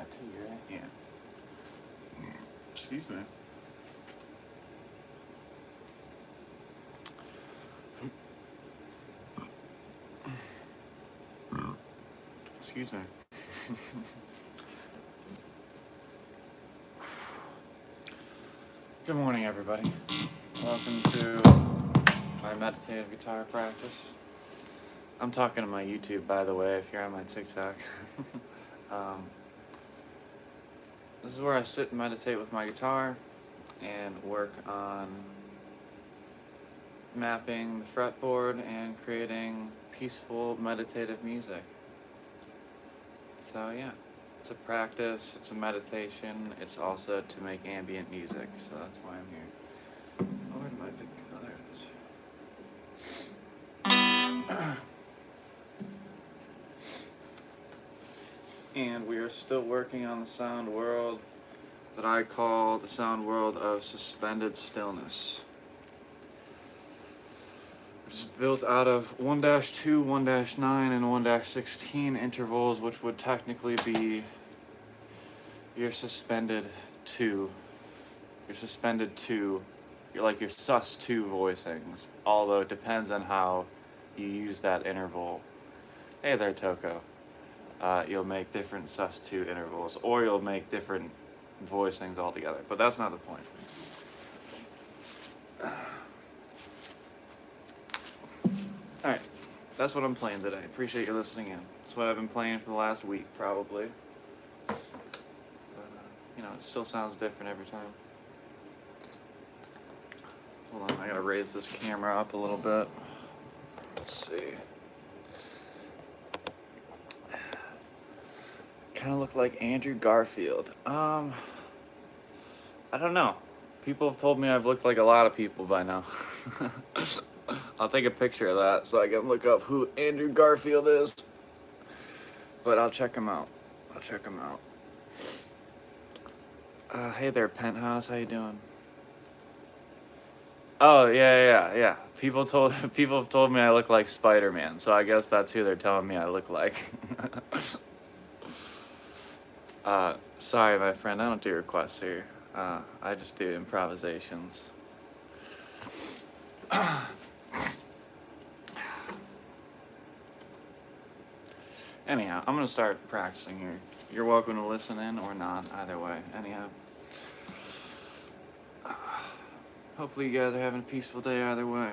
got tea, right? Yeah. Excuse me. Excuse me. Good morning, everybody. Welcome to my meditative guitar practice. I'm talking to my YouTube, by the way, if you're on my TikTok. This is where I sit and meditate with my guitar and work on mapping the fretboard and creating peaceful meditative music. So yeah, it's a practice, it's a meditation, it's also to make ambient music, so that's why I'm here. Oh, where did my big, oh there it is. And we are still working on the sound world that I call the sound world of suspended stillness. It's built out of 1-2, 1-9, and 1-16 intervals, which would technically be your suspended 2. Your suspended 2, you're like your sus2 voicings, although it depends on how you use that interval. Hey there, Toko. You'll make different sus2 intervals, or you'll make different voicings altogether, but that's not the point. Alright, that's what I'm playing today. Appreciate you listening in. That's what I've been playing for the last week, probably. But, you know, it still sounds different every time. Hold on, I gotta raise this camera up a little bit. Let's see. Kind of look like Andrew Garfield. I don't know. People have told me I've looked like a lot of people by now. I'll take a picture of that so I can look up who Andrew Garfield is. But I'll check him out. Hey there, Penthouse. How you doing? Oh, yeah. People have told me I look like Spider-Man, so I guess that's who they're telling me I look like. Sorry, my friend. I don't do requests here. I just do improvisations. Anyhow, I'm gonna start practicing here. You're welcome to listen in or not, either way. Anyhow, hopefully you guys are having a peaceful day either way.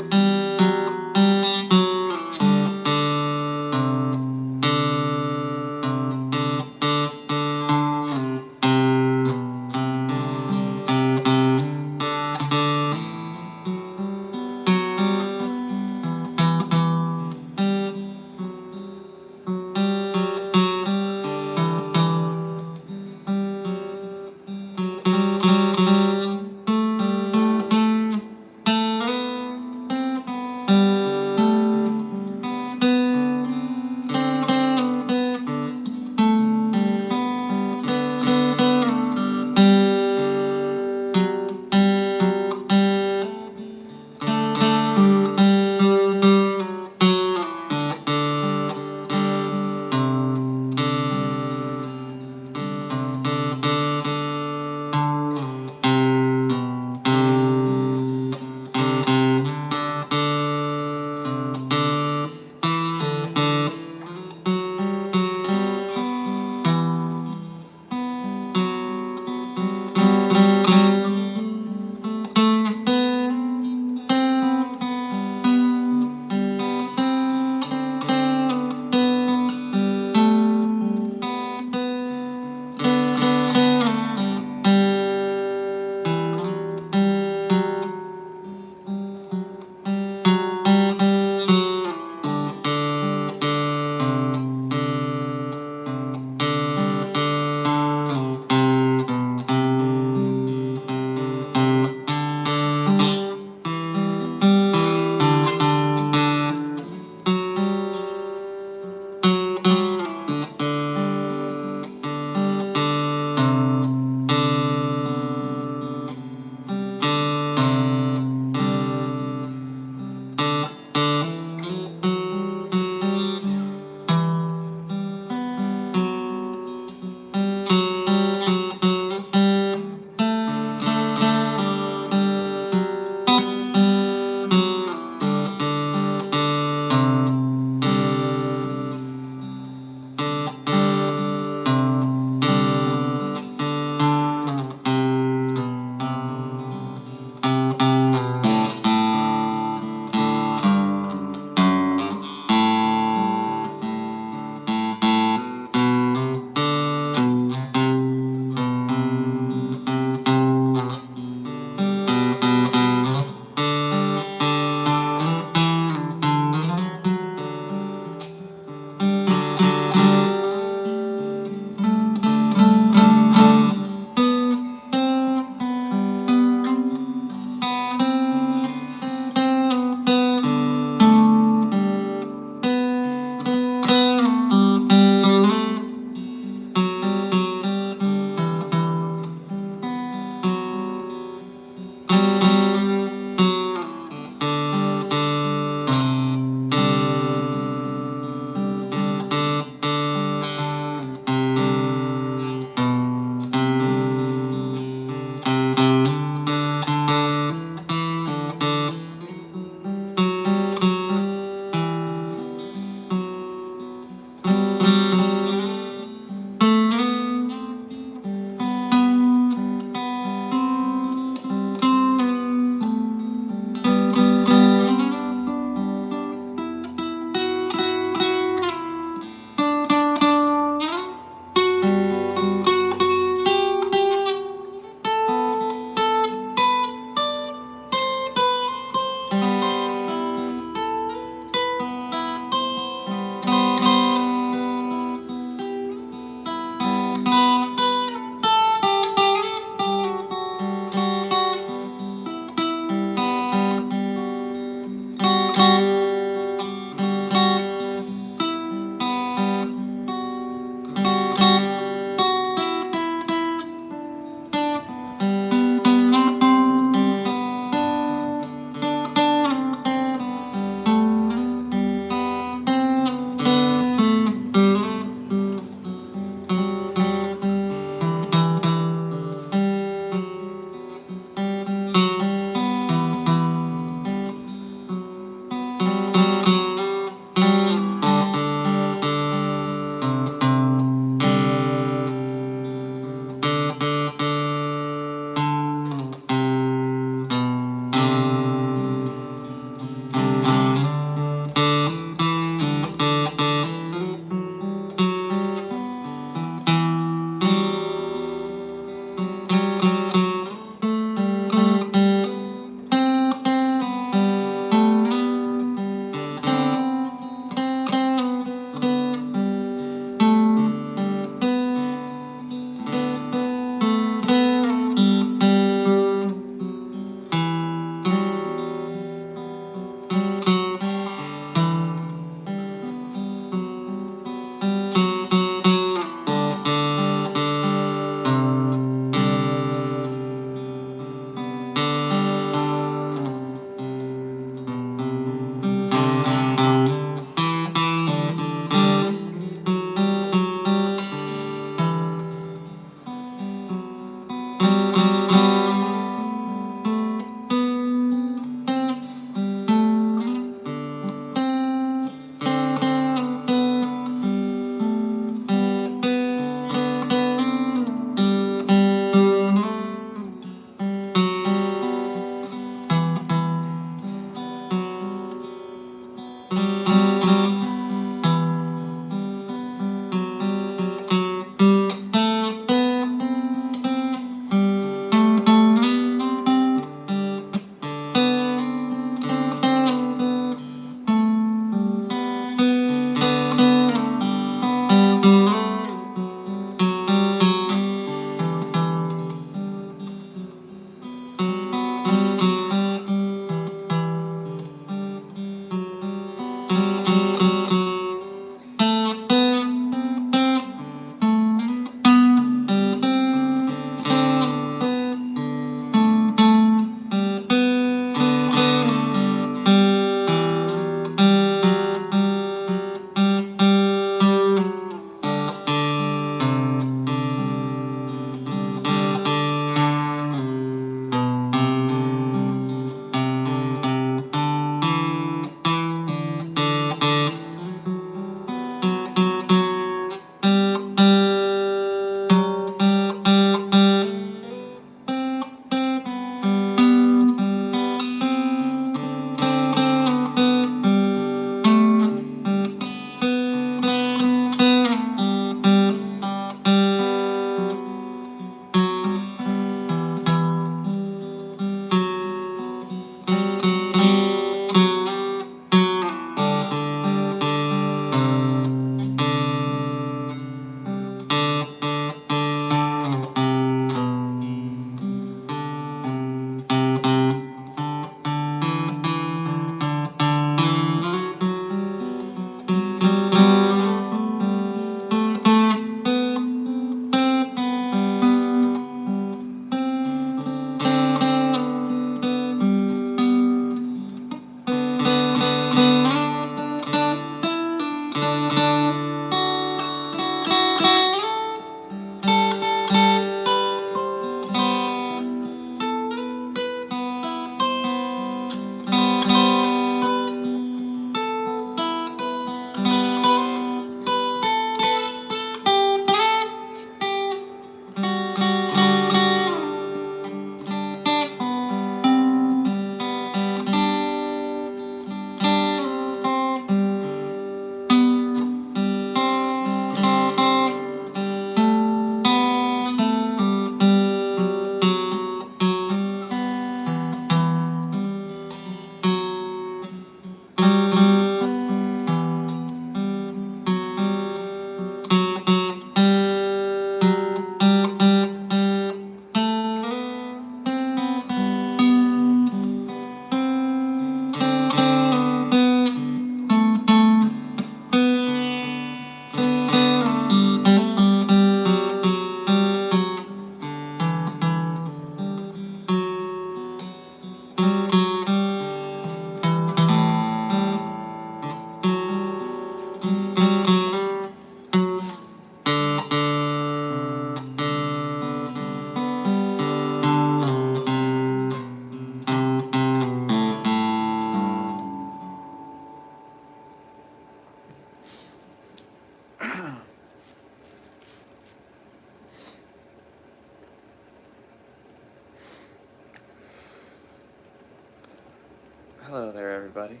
Hello there, everybody.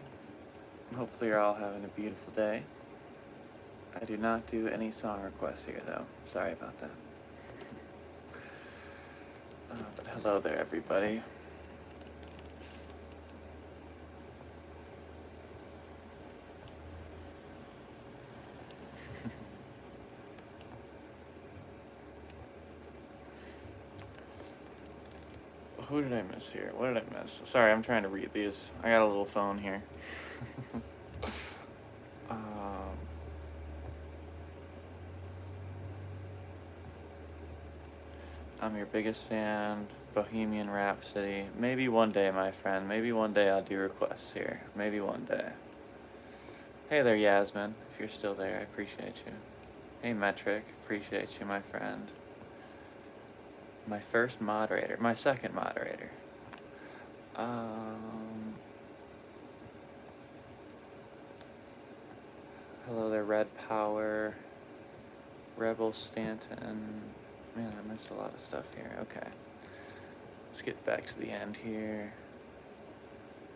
Hopefully you're all having a beautiful day. I do not do any song requests here, though. Sorry about that. But hello there, everybody. Who did I miss here? What did I miss? Sorry, I'm trying to read these. I got a little phone here. I'm your biggest fan, Bohemian Rhapsody. Maybe one day, my friend. Maybe one day I'll do requests here. Maybe one day. Hey there, Yasmin, if you're still there, I appreciate you. Hey, Metric, appreciate you, my friend. My first moderator, my second moderator. Hello there, Red Power, Rebel Stanton. Man, I missed a lot of stuff here. Okay. Let's get back to the end here.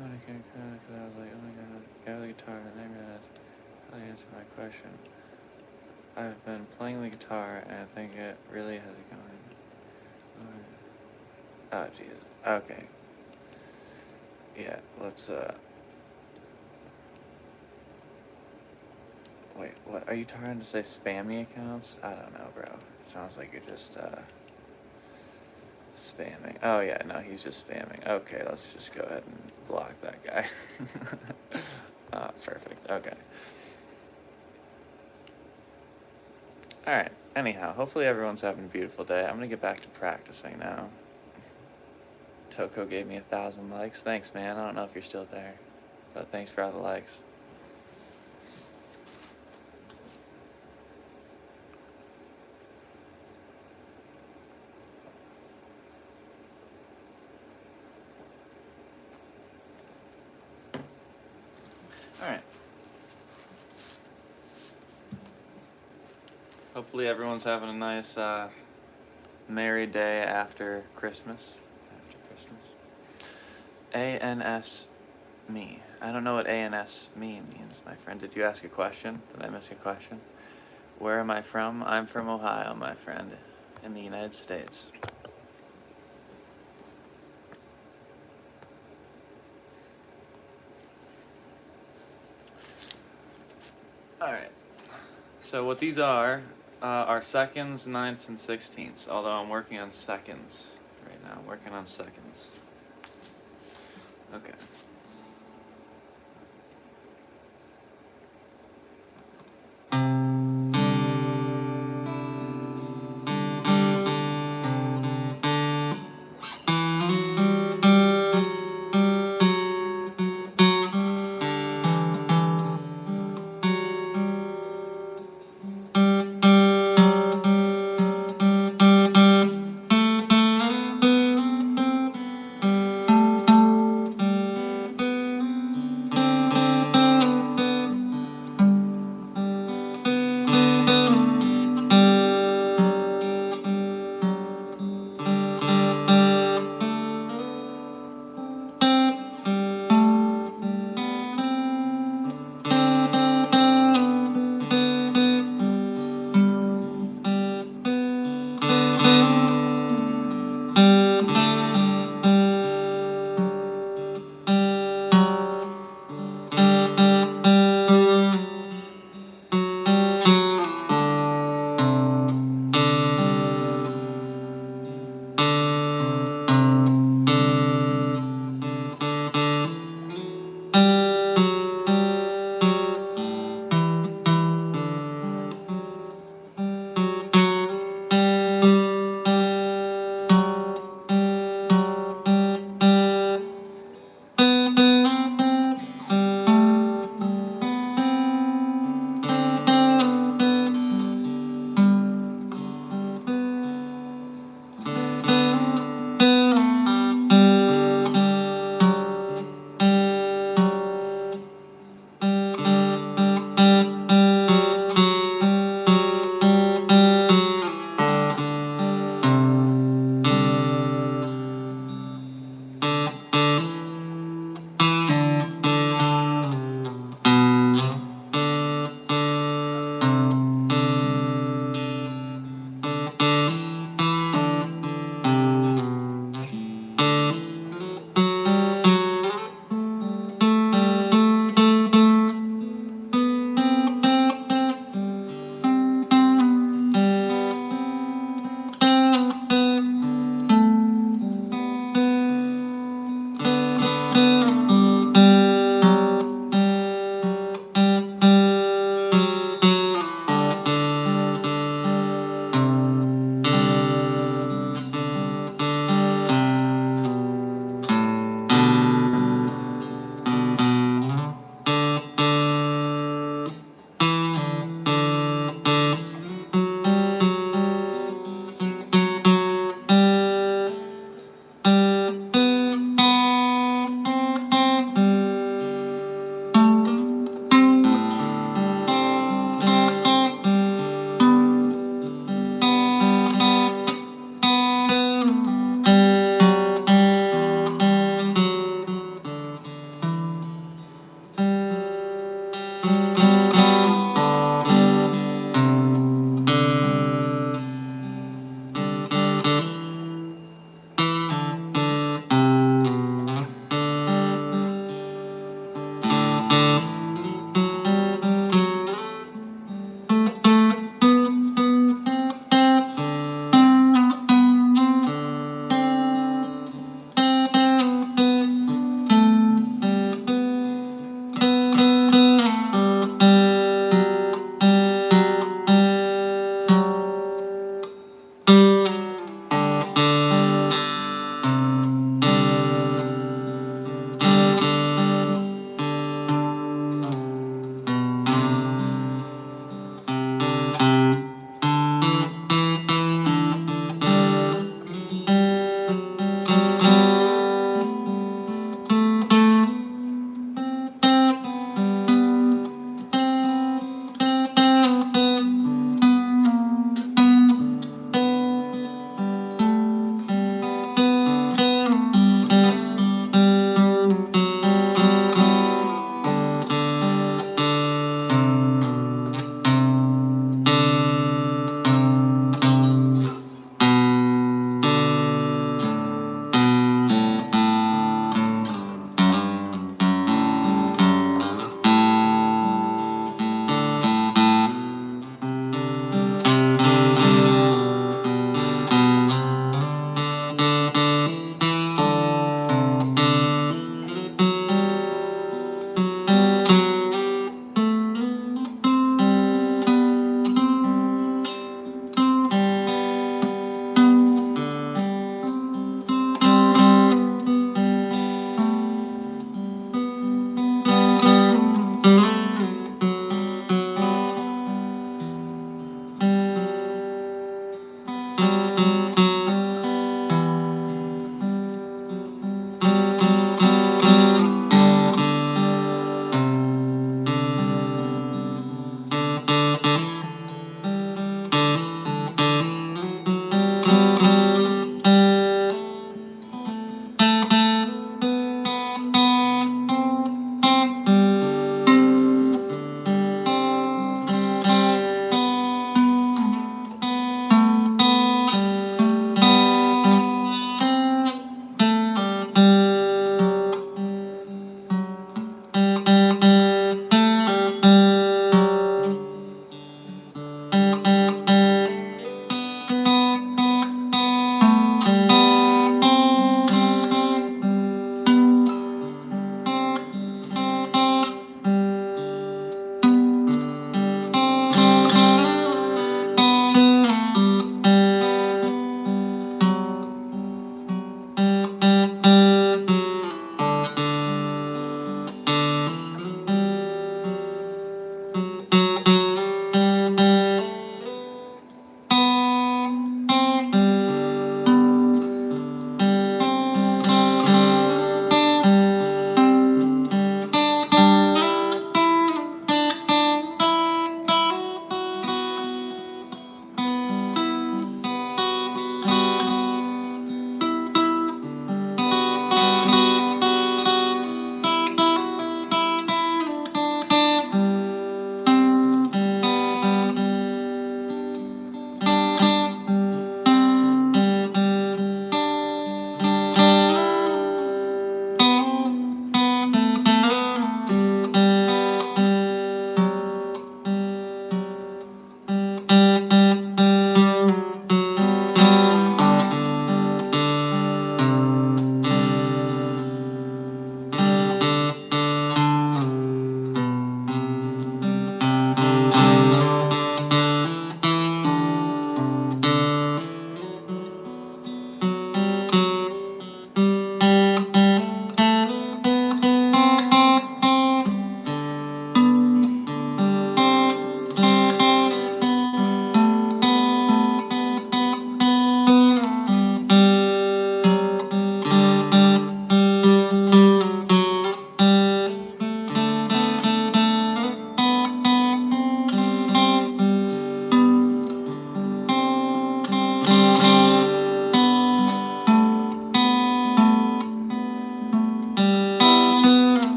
Oh, I can't because I was like, oh my god, got the guitar, and I realized how to answer my question. I've been playing the guitar, and I think it really has it going. Oh, Jesus. Okay. Yeah, let's, wait, what? Are you trying to say spammy accounts? I don't know, bro. Sounds like you're just, spamming. Oh, yeah, no, he's just spamming. Okay, let's just go ahead and block that guy. Perfect. Okay. Alright, anyhow, hopefully everyone's having a beautiful day. I'm gonna get back to practicing now. Toko gave me 1,000 likes. Thanks, man. I don't know if you're still there, but thanks for all the likes. Alright. Hopefully everyone's having a nice, merry day after Christmas. ANS me. I don't know what ANS me means, my friend. Did you ask a question? Did I miss your question? Where am I from? I'm from Ohio, my friend, in the United States. Alright. So what these are seconds, ninths, and sixteenths, although I'm working on seconds right now. I'm working on seconds. Okay.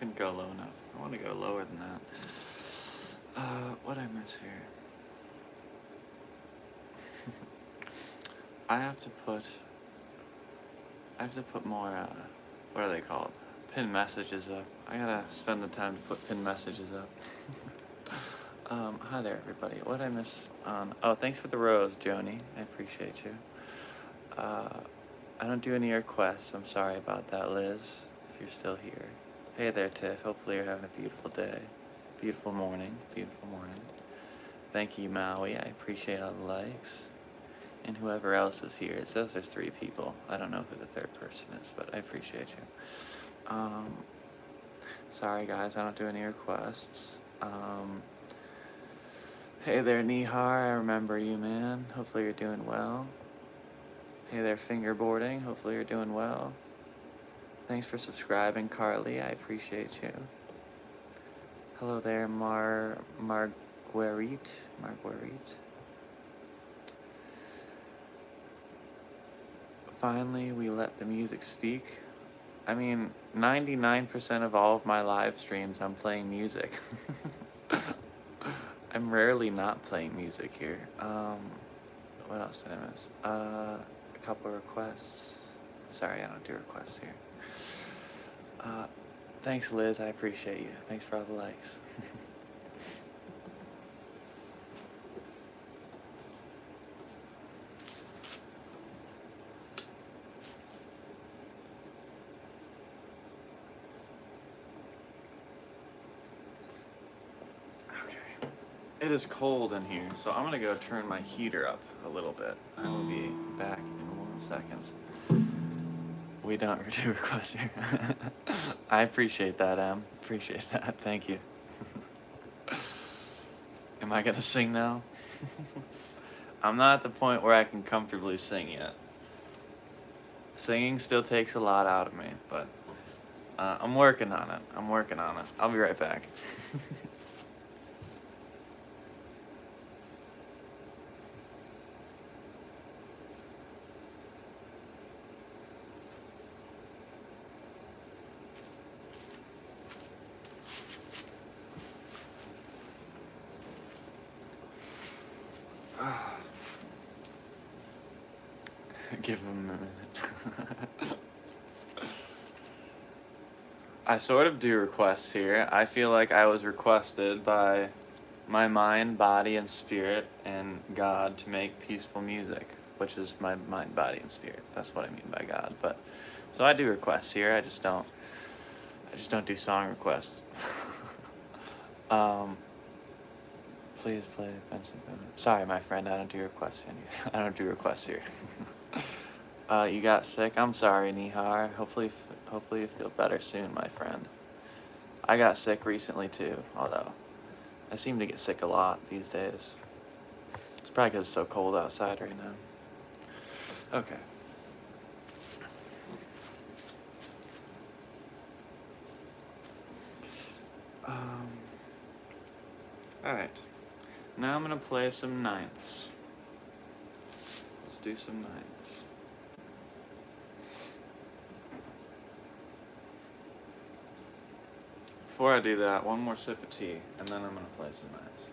couldn't go low enough. I want to go lower than that. What'd I miss here? I have to put more, what are they called? Pin messages up. I gotta spend the time to put pin messages up. Hi there, everybody. What'd I miss on? Oh, thanks for the rose, Joni. I appreciate you. I don't do any requests. I'm sorry about that, Liz, if you're still here. Hey there, Tiff. Hopefully you're having a beautiful day. Beautiful morning. Beautiful morning. Thank you, Maui. I appreciate all the likes. And whoever else is here. It says there's 3 people. I don't know who the 3rd person is, but I appreciate you. Sorry, guys. I don't do any requests. Hey there, Nihar. I remember you, man. Hopefully you're doing well. Hey there, fingerboarding. Hopefully you're doing well. Thanks for subscribing, Carly. I appreciate you. Hello there, Marguerite. Finally, we let the music speak. I mean, 99% of all of my live streams, I'm playing music. I'm rarely not playing music here. What else did I miss? A couple requests. Sorry, I don't do requests here. Thanks, Liz. I appreciate you. Thanks for all the likes. It is cold in here, so I'm gonna go turn my heater up a little bit. I will be back in 1 second. We don't do requests here. I appreciate that, Em. Appreciate that. Thank you. Am I gonna sing now? I'm not at the point where I can comfortably sing yet. Singing still takes a lot out of me, but I'm working on it. I'll be right back. Give him a minute. I sort of do requests here. I feel like I was requested by my mind, body, and spirit, and God to make peaceful music, which is my mind, body, and spirit. That's what I mean by God. But so I do requests here. I just don't do song requests. Please play Benson Boone. Sorry, my friend. I don't do requests here. I don't do requests here. You got sick? I'm sorry, Nihar. Hopefully you feel better soon, my friend. I got sick recently too, although I seem to get sick a lot these days. It's probably because it's so cold outside right now. Okay. Alright. Now I'm gonna play some ninths. Let's do some ninths. Before I do that, one more sip of tea, and then I'm gonna play some ninths.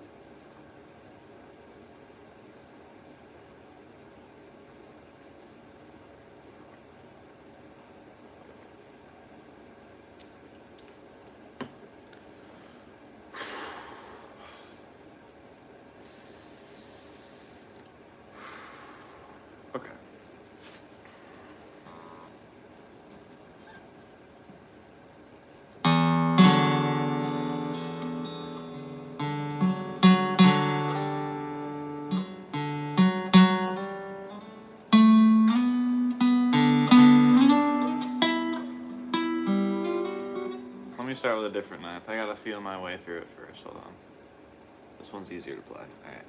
Okay. Let me start with a different ninth. I gotta feel my way through it first. Hold on. This one's easier to play. Alright.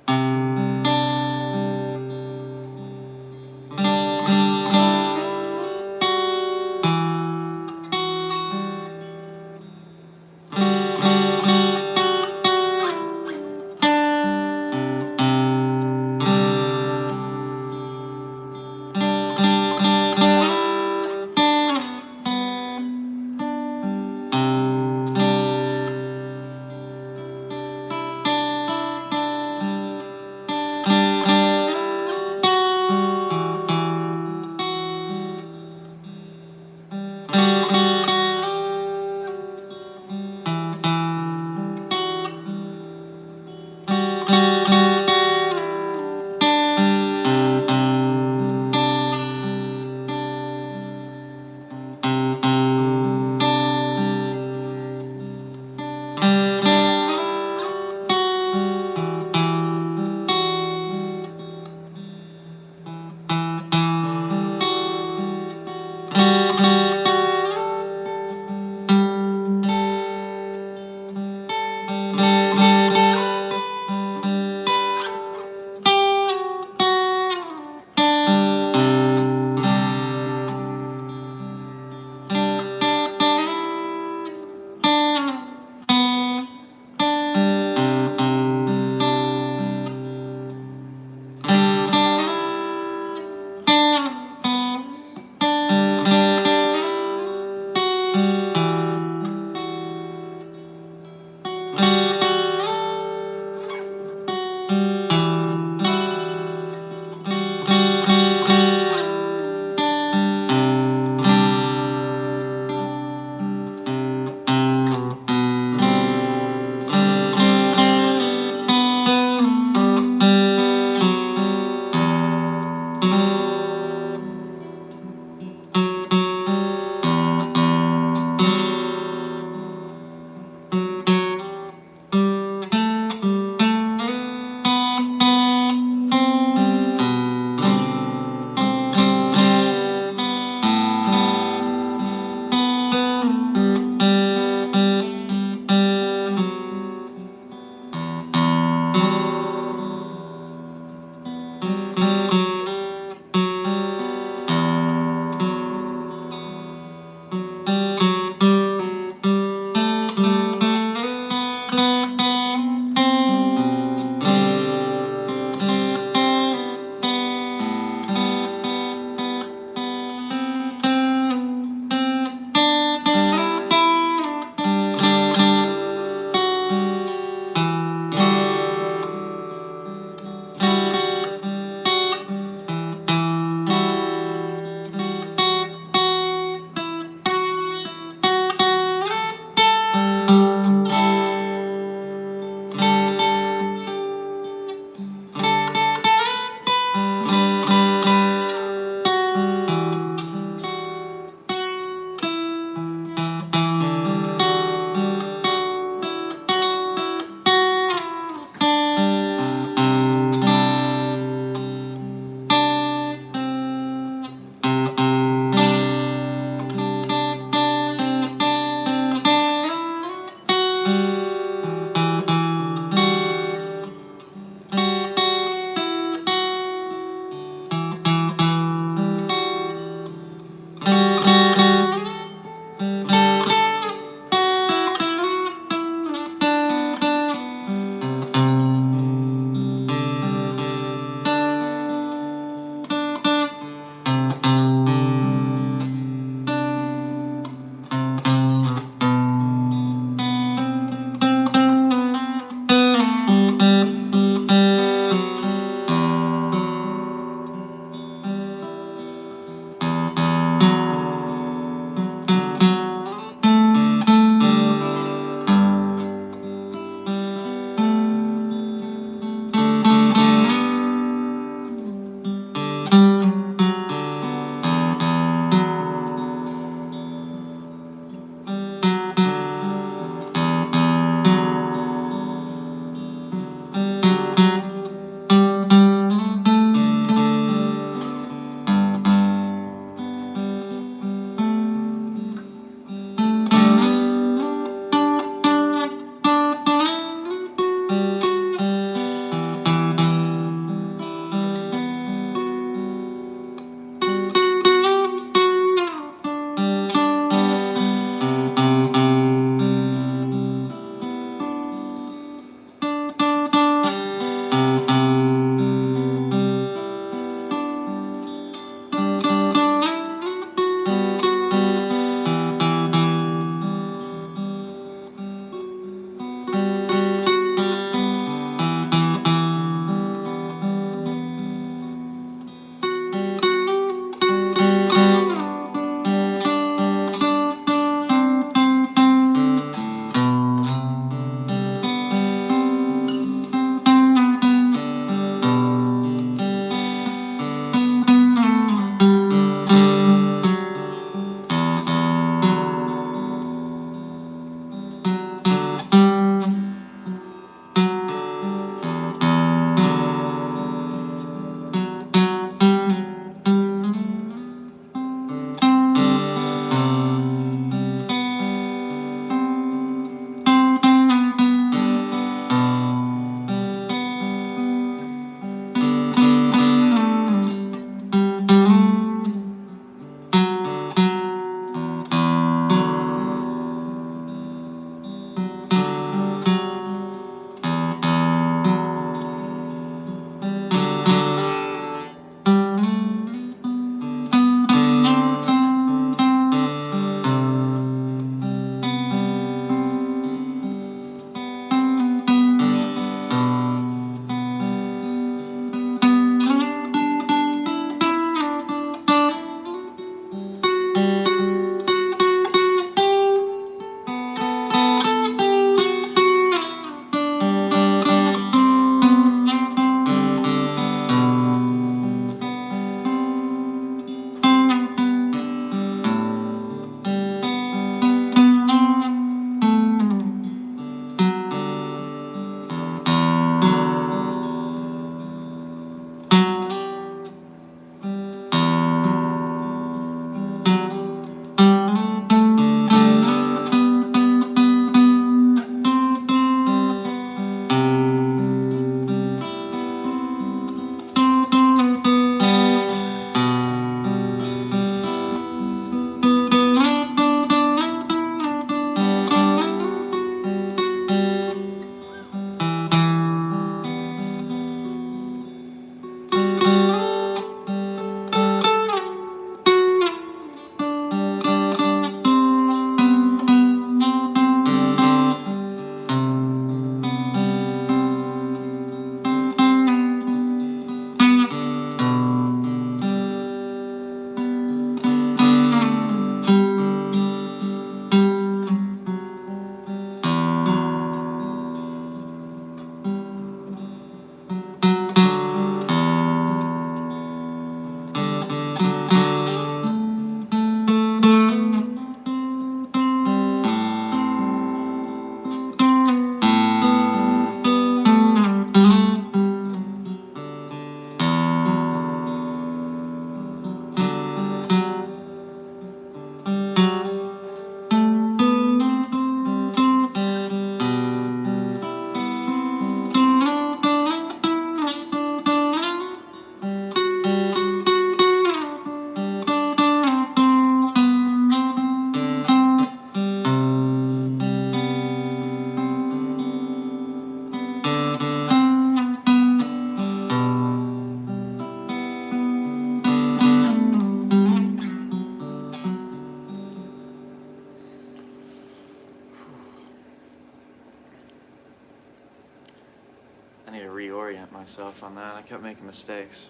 reorient myself on that. I kept making mistakes.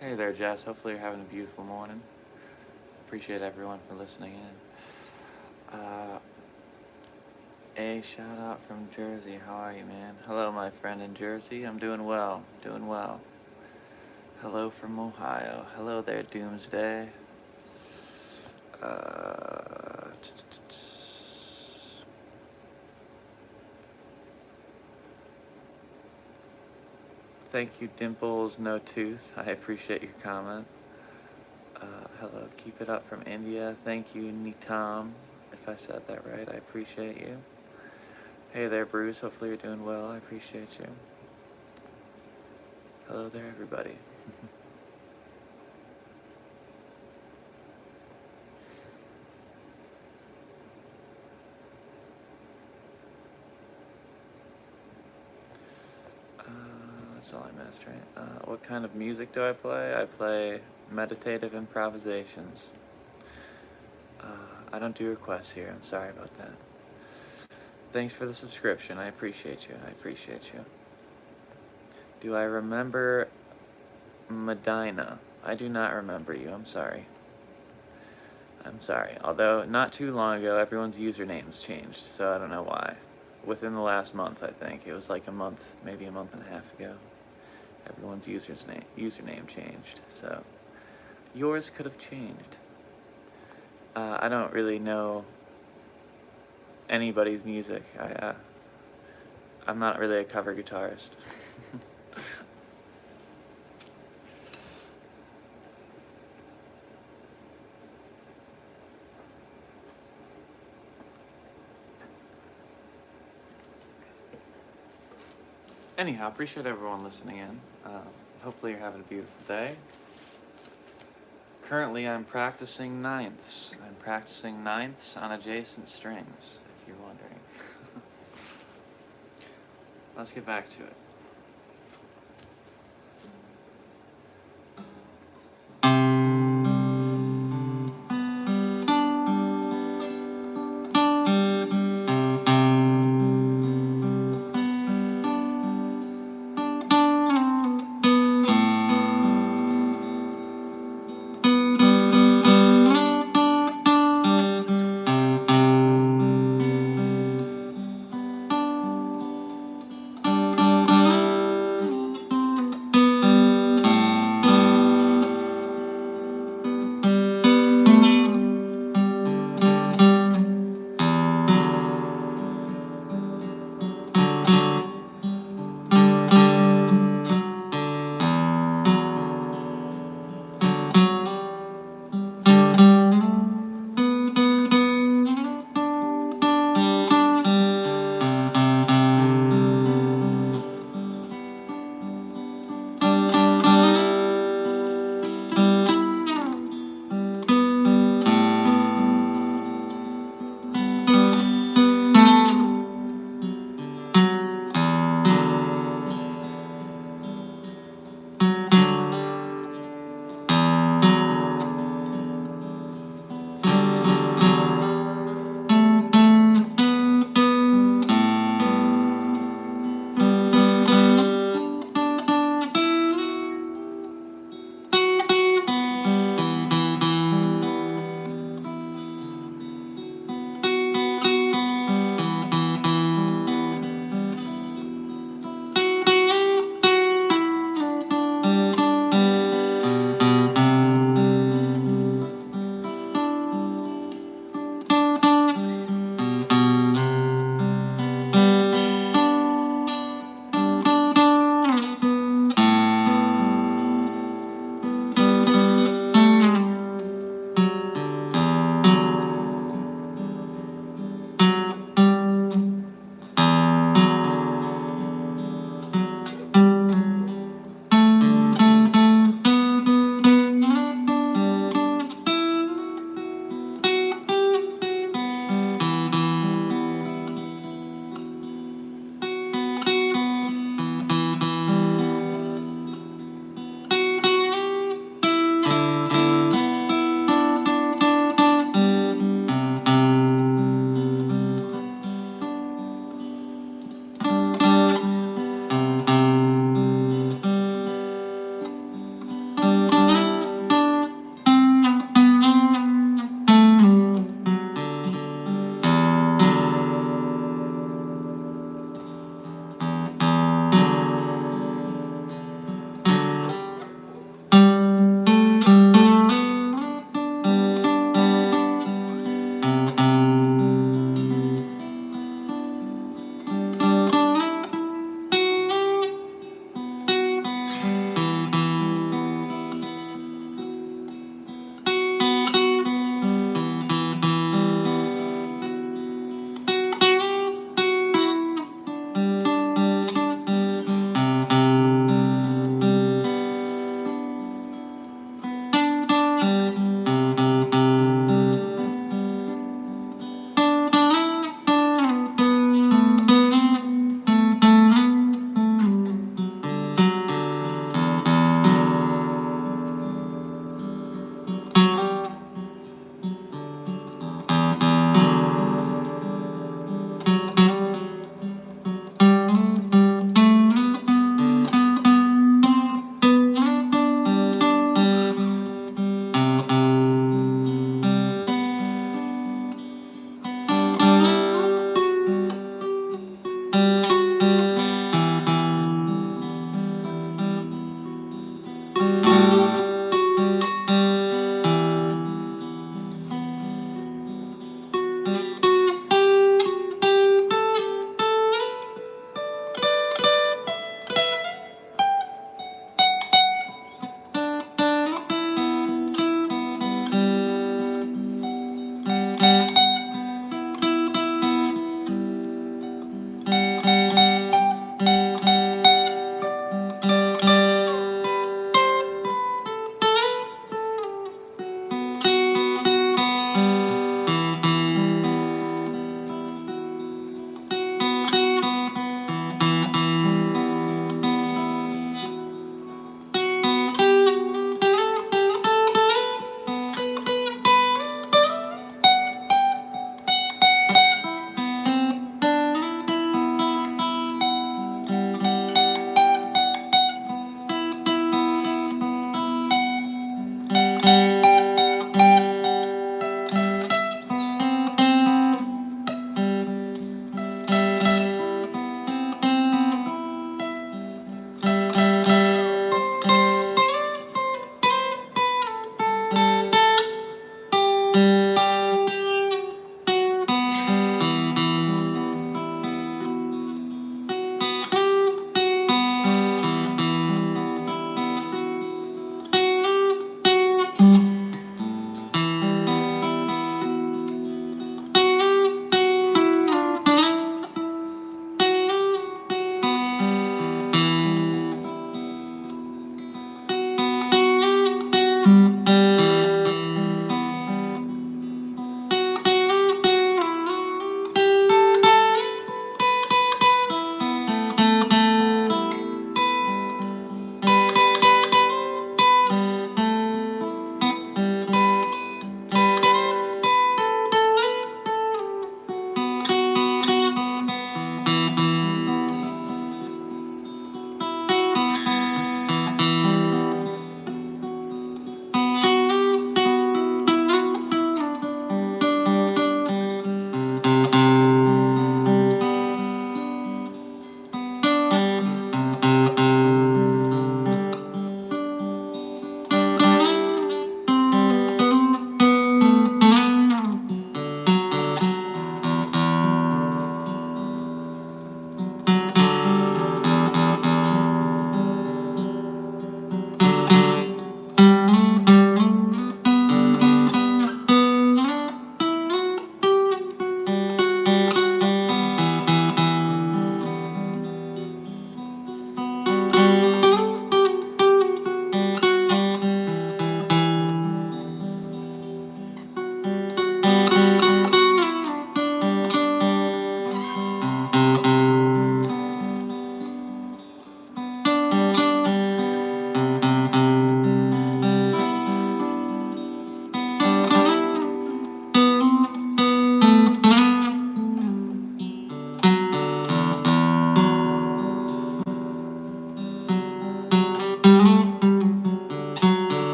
Hey there, Jess. Hopefully you're having a beautiful morning. Appreciate everyone for listening in. A shout out from Jersey. How are you, man? Hello, my friend in Jersey. I'm doing well. Doing well. Hello from Ohio. Hello there, Doomsday. Thank you, Dimples No Tooth. I appreciate your comment. Hello, keep it up from India. Thank you, Nitam. If I said that right, I appreciate you. Hey there, Bruce. Hopefully you're doing well. I appreciate you. Hello there, everybody. That's all I missed, right? What kind of music do I play? I play meditative improvisations. I don't do requests here. I'm sorry about that. Thanks for the subscription. I appreciate you. I appreciate you. Do I remember Medina? I do not remember you. I'm sorry. I'm sorry. Although, not too long ago, everyone's usernames changed, so I don't know why. Within the last month, I think. It was like a month, maybe a month and a half ago. Everyone's username changed, so yours could have changed. I don't really know anybody's music. I'm not really a cover guitarist. Anyhow, appreciate everyone listening in. Hopefully you're having a beautiful day. Currently, I'm practicing ninths. I'm practicing ninths on adjacent strings, if you're wondering. Let's get back to it.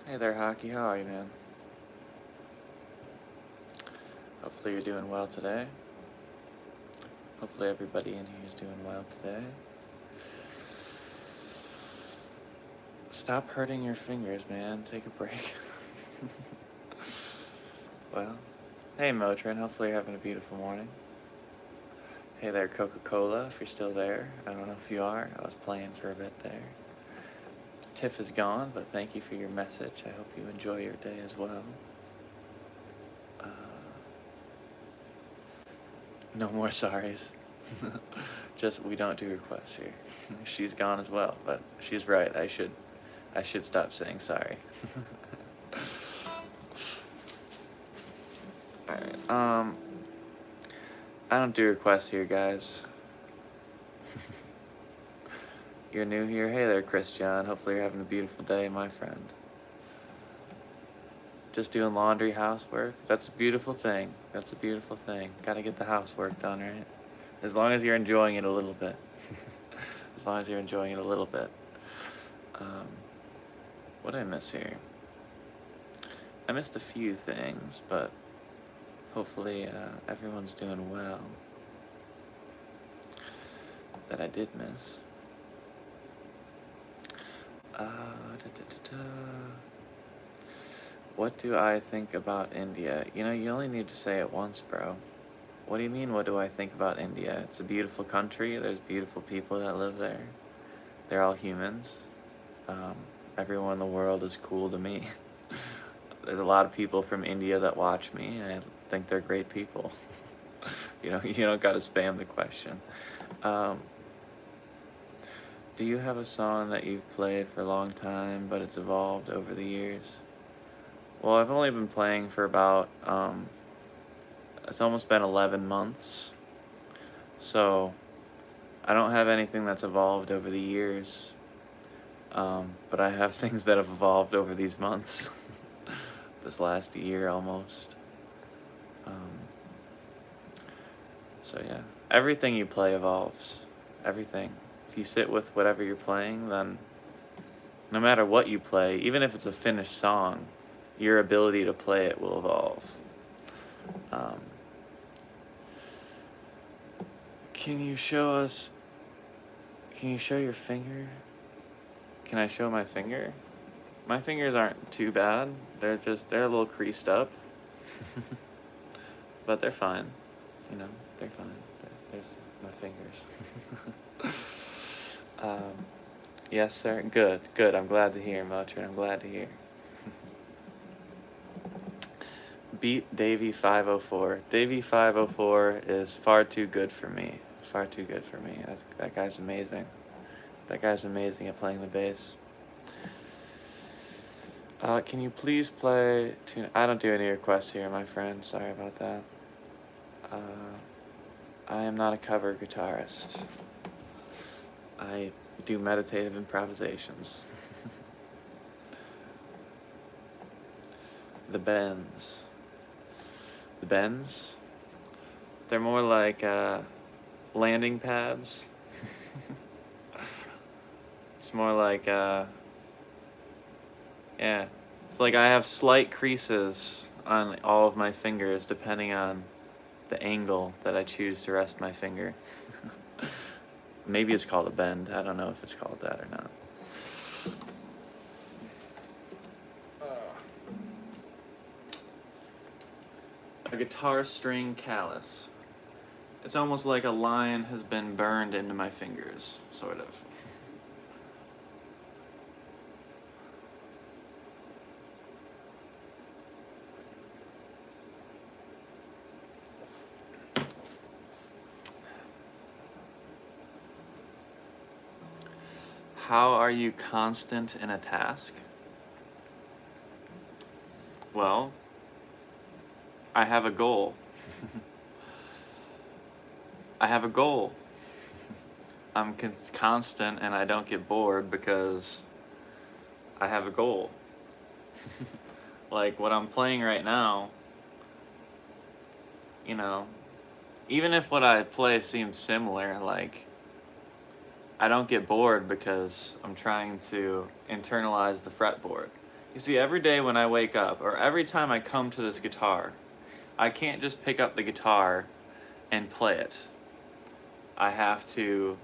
Hey there, Hockey. How are you, man? Hopefully you're doing well today. Hopefully everybody in here is doing well today. Stop hurting your fingers, man. Take a break. Well, hey, Motrin. Hopefully you're having a beautiful morning. Hey there, Coca-Cola, if you're still there. I don't know if you are. I was playing for a bit there. Tiff is gone, but thank you for your message. I hope you enjoy your day as well. No more sorries. Just, we don't do requests here. She's gone as well, but she's right. I should stop saying sorry. Alright, I don't do requests here, guys. you're new here. Hey there, Christian. Hopefully you're having a beautiful day, my friend. Just doing laundry, housework. That's a beautiful thing. That's a beautiful thing. Gotta get the housework done, right? As long as you're enjoying it a little bit. As long as you're enjoying it a little bit. What did I miss here? I missed a few things, but hopefully everyone's doing well. That I did miss. What do I think about India? You know, you only need to say it once, bro. What do you mean, what do I think about India? It's a beautiful country. There's beautiful people that live there. They're all humans. Everyone in the world is cool to me. There's a lot of people from India that watch me, and I think they're great people. You know, you don't gotta spam the question. Do you have a song that you've played for a long time, but it's evolved over the years? Well, I've only been playing for about, it's almost been 11 months. So, I don't have anything that's evolved over the years. But I have things that have evolved over these months. This last year, almost. So yeah, everything you play evolves. Everything. If you sit with whatever you're playing, then no matter what you play, even if it's a finished song, your ability to play it will evolve. Can you show your finger? Can I show my finger? My fingers aren't too bad. They're a little creased up. But they're fine. You know, they're fine. There's my fingers. Yes, sir. Good. I'm glad to hear, Motrin. I'm glad to hear. Beat Davey 504. Davey 504 is far too good for me. Far too good for me. That guy's amazing. That guy's amazing at playing the bass. Can you please play tune? I don't do any requests here, my friend. Sorry about that. I am not a cover guitarist. I do meditative improvisations. The bends. The bends? They're more like landing pads. It's more like, yeah. It's like I have slight creases on all of my fingers depending on the angle that I choose to rest my finger. Maybe it's called a bend. I don't know if it's called that or not. A guitar string callus. It's almost like a line has been burned into my fingers, sort of. How are you constant in a task? Well, I have a goal. I have a goal. I'm constant and I don't get bored because I have a goal. Like what I'm playing right now, you know, even if what I play seems similar, like I don't get bored because I'm trying to internalize the fretboard. You see, every day when I wake up, or every time I come to this guitar, I can't just pick up the guitar and play it. I have to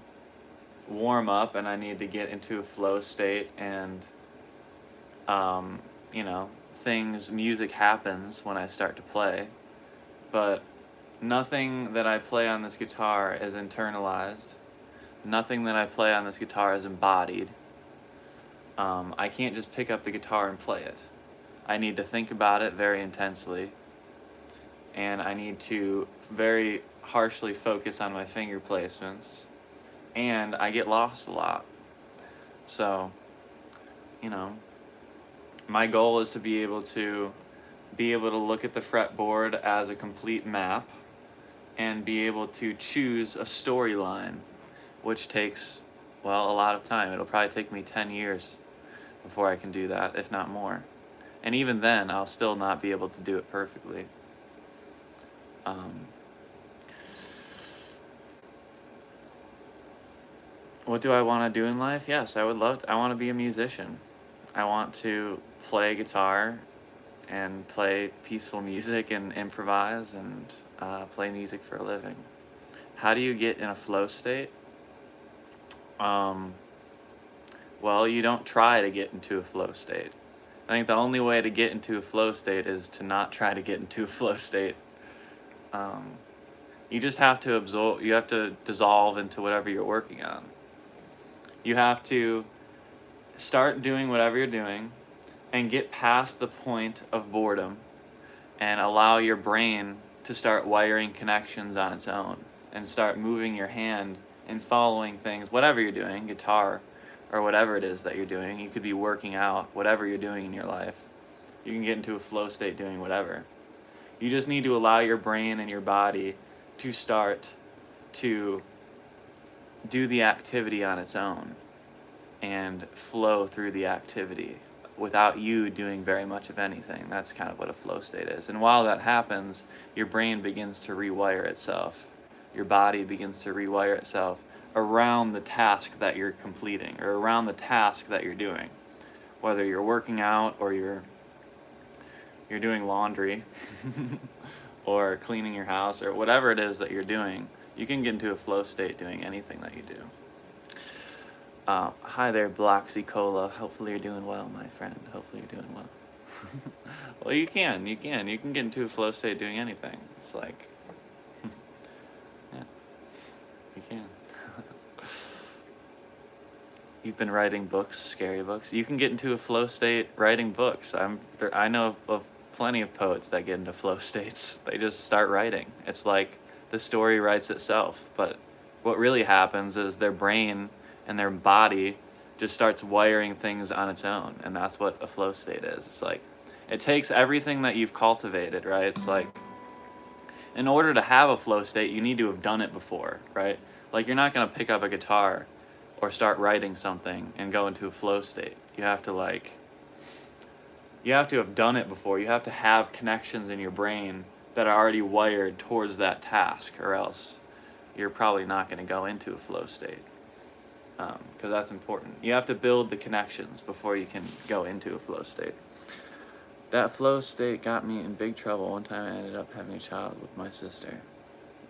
warm up and I need to get into a flow state and, you know, music happens when I start to play, but nothing that I play on this guitar is internalized. Nothing that I play on this guitar is embodied. I can't just pick up the guitar and play it. I need to think about it very intensely, and I need to very harshly focus on my finger placements, and I get lost a lot. So, you know, my goal is to be able to look at the fretboard as a complete map and be able to choose a storyline, which takes Well, a lot of time. It'll probably take me 10 years before I can do that, if not more. And even then, I'll still not be able to do it perfectly. What do I want to do in life? Yes, I would love to. I want to be a musician. I want to play guitar and play peaceful music and improvise and play music for a living. How do you get in a flow state? Well, you don't try to get into a flow state. I think the only way to get into a flow state is to not try to get into a flow state. You just have to absorb, you have to dissolve into whatever you're working on. You have to start doing whatever you're doing and get past the point of boredom and allow your brain to start wiring connections on its own and start moving your hand and following things, whatever you're doing, guitar or whatever it is that you're doing. You could be working out, whatever you're doing in your life. You can get into a flow state doing whatever. You just need to allow your brain and your body to start to do the activity on its own and flow through the activity without you doing very much of anything. That's kind of what a flow state is. And while that happens, your brain begins to rewire itself. Your body begins to rewire itself around the task that you're completing or around the task that you're doing. Whether you're working out or you're doing laundry or cleaning your house or whatever it is that you're doing, you can get into a flow state doing anything that you do. Hi there, Bloxy Cola. Hopefully you're doing well, my friend. Hopefully you're doing well. Well, you can get into a flow state doing anything. It's like, yeah, you can. You've been writing books, scary books. You can get into a flow state writing books. I know of plenty of poets that get into flow states. They just start writing. It's like the story writes itself. But what really happens is their brain and their body just starts wiring things on its own. And that's what a flow state is. It's like, it takes everything that you've cultivated, right? It's like, in order to have a flow state, you need to have done it before, right? Like, you're not going to pick up a guitar or start writing something and go into a flow state. You have to have done it before. You have to have connections in your brain that are already wired towards that task, or else you're probably not going to go into a flow state. Because that's important. You have to build the connections before you can go into a flow state. That flow state got me in big trouble. One time I ended up having a child with my sister.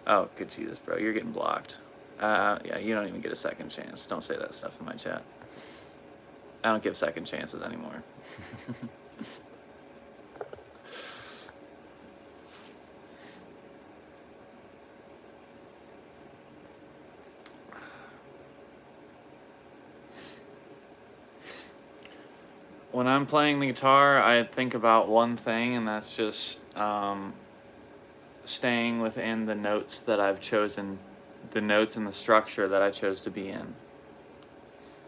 Oh, good Jesus, bro. You're getting blocked. Yeah, you don't even get a second chance. Don't say that stuff in my chat. I don't give second chances anymore. When I'm playing the guitar, I think about one thing, and that's just staying within the notes that I've chosen, the notes and the structure that I chose to be in.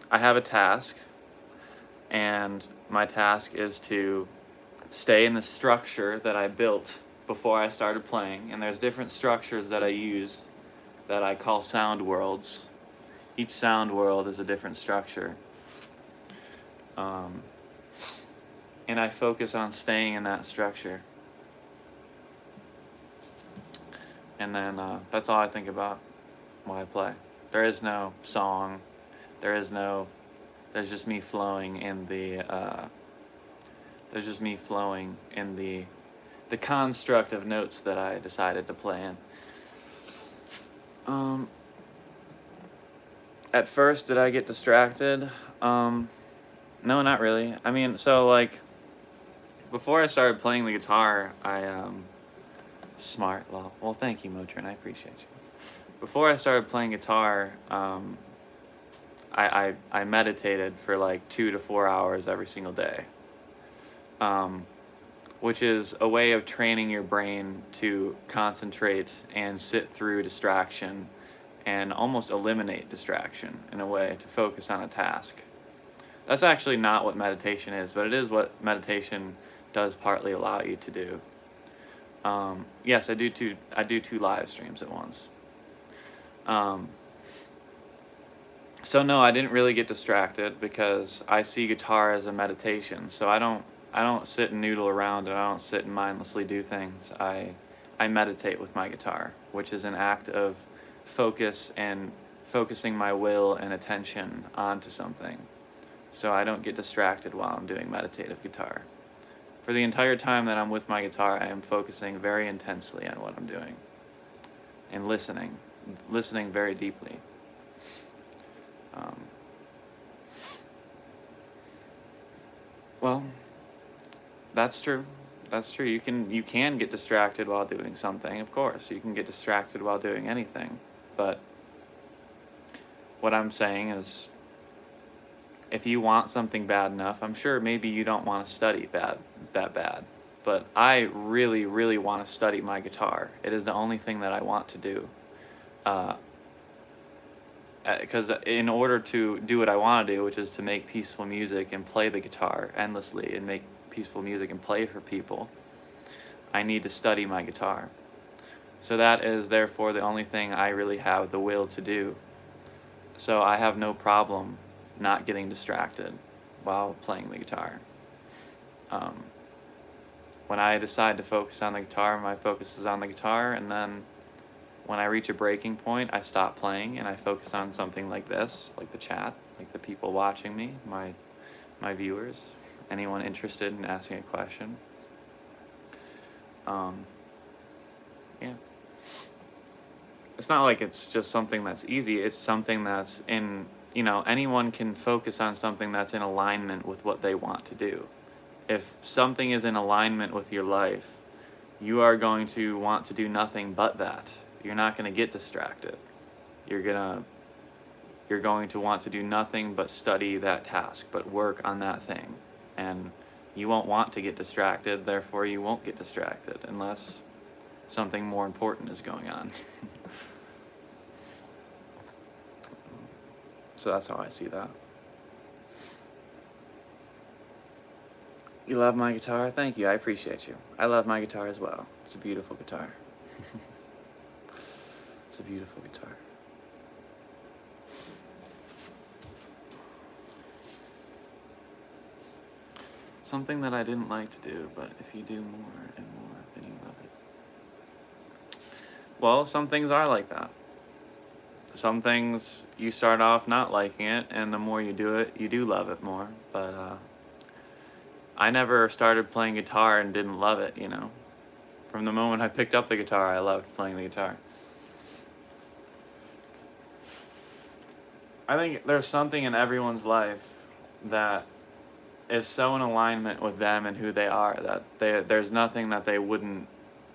I have a task, and my task is to stay in the structure that I built before I started playing. And there's different structures that I use that I call sound worlds. Each sound world is a different structure. And I focus on staying in that structure. And then that's all I think about while I play. There is no song. There's just me flowing in the the construct of notes that I decided to play in. At first, did I get distracted? No, not really. I mean, so like, before I started playing the guitar, smart. Well, thank you, Motrin. I appreciate you. Before I started playing guitar, I meditated for like 2 to 4 hours every single day, which is a way of training your brain to concentrate and sit through distraction and almost eliminate distraction in a way, to focus on a task. That's actually not what meditation is, but it is what meditation does partly allow you to do. Yes, I do 2 live streams at once. So no, I didn't really get distracted because I see guitar as a meditation. So I don't sit and noodle around, and I don't sit and mindlessly do things. I meditate with my guitar, which is an act of focus and focusing my will and attention onto something. So I don't get distracted while I'm doing meditative guitar. For the entire time that I'm with my guitar, I am focusing very intensely on what I'm doing and listening very deeply. Well, that's true. That's true. You can get distracted while doing something, of course. You can get distracted while doing anything. But what I'm saying is, if you want something bad enough, I'm sure maybe you don't want to study that bad. But I really, really want to study my guitar. It is the only thing that I want to do. Because in order to do what I want to do, which is to make peaceful music and play the guitar endlessly and make peaceful music and play for people, I need to study my guitar. So that is therefore the only thing I really have the will to do. So I have no problem not getting distracted while playing the guitar. When I decide to focus on the guitar, my focus is on the guitar, and then when I reach a breaking point, I stop playing and I focus on something like this, like the chat, like the people watching me, my viewers, anyone interested in asking a question. Yeah. It's not like it's just something that's easy. It's something that's anyone can focus on something that's in alignment with what they want to do. If something is in alignment with your life, you are going to want to do nothing but that. You're not going to get distracted. You're going to want to do nothing but study that task, but work on that thing. And you won't want to get distracted, therefore you won't get distracted unless something more important is going on. So that's how I see that. You love my guitar? Thank you, I appreciate you. I love my guitar as well. It's a beautiful guitar. It's a beautiful guitar. Something that I didn't like to do, but if you do more and more, then you love it. Well, some things are like that. Some things you start off not liking it, and the more you do it, you do love it more. But I never started playing guitar and didn't love it, From the moment I picked up the guitar, I loved playing the guitar. I think there's something in everyone's life that is so in alignment with them and who they are that there's nothing that they wouldn't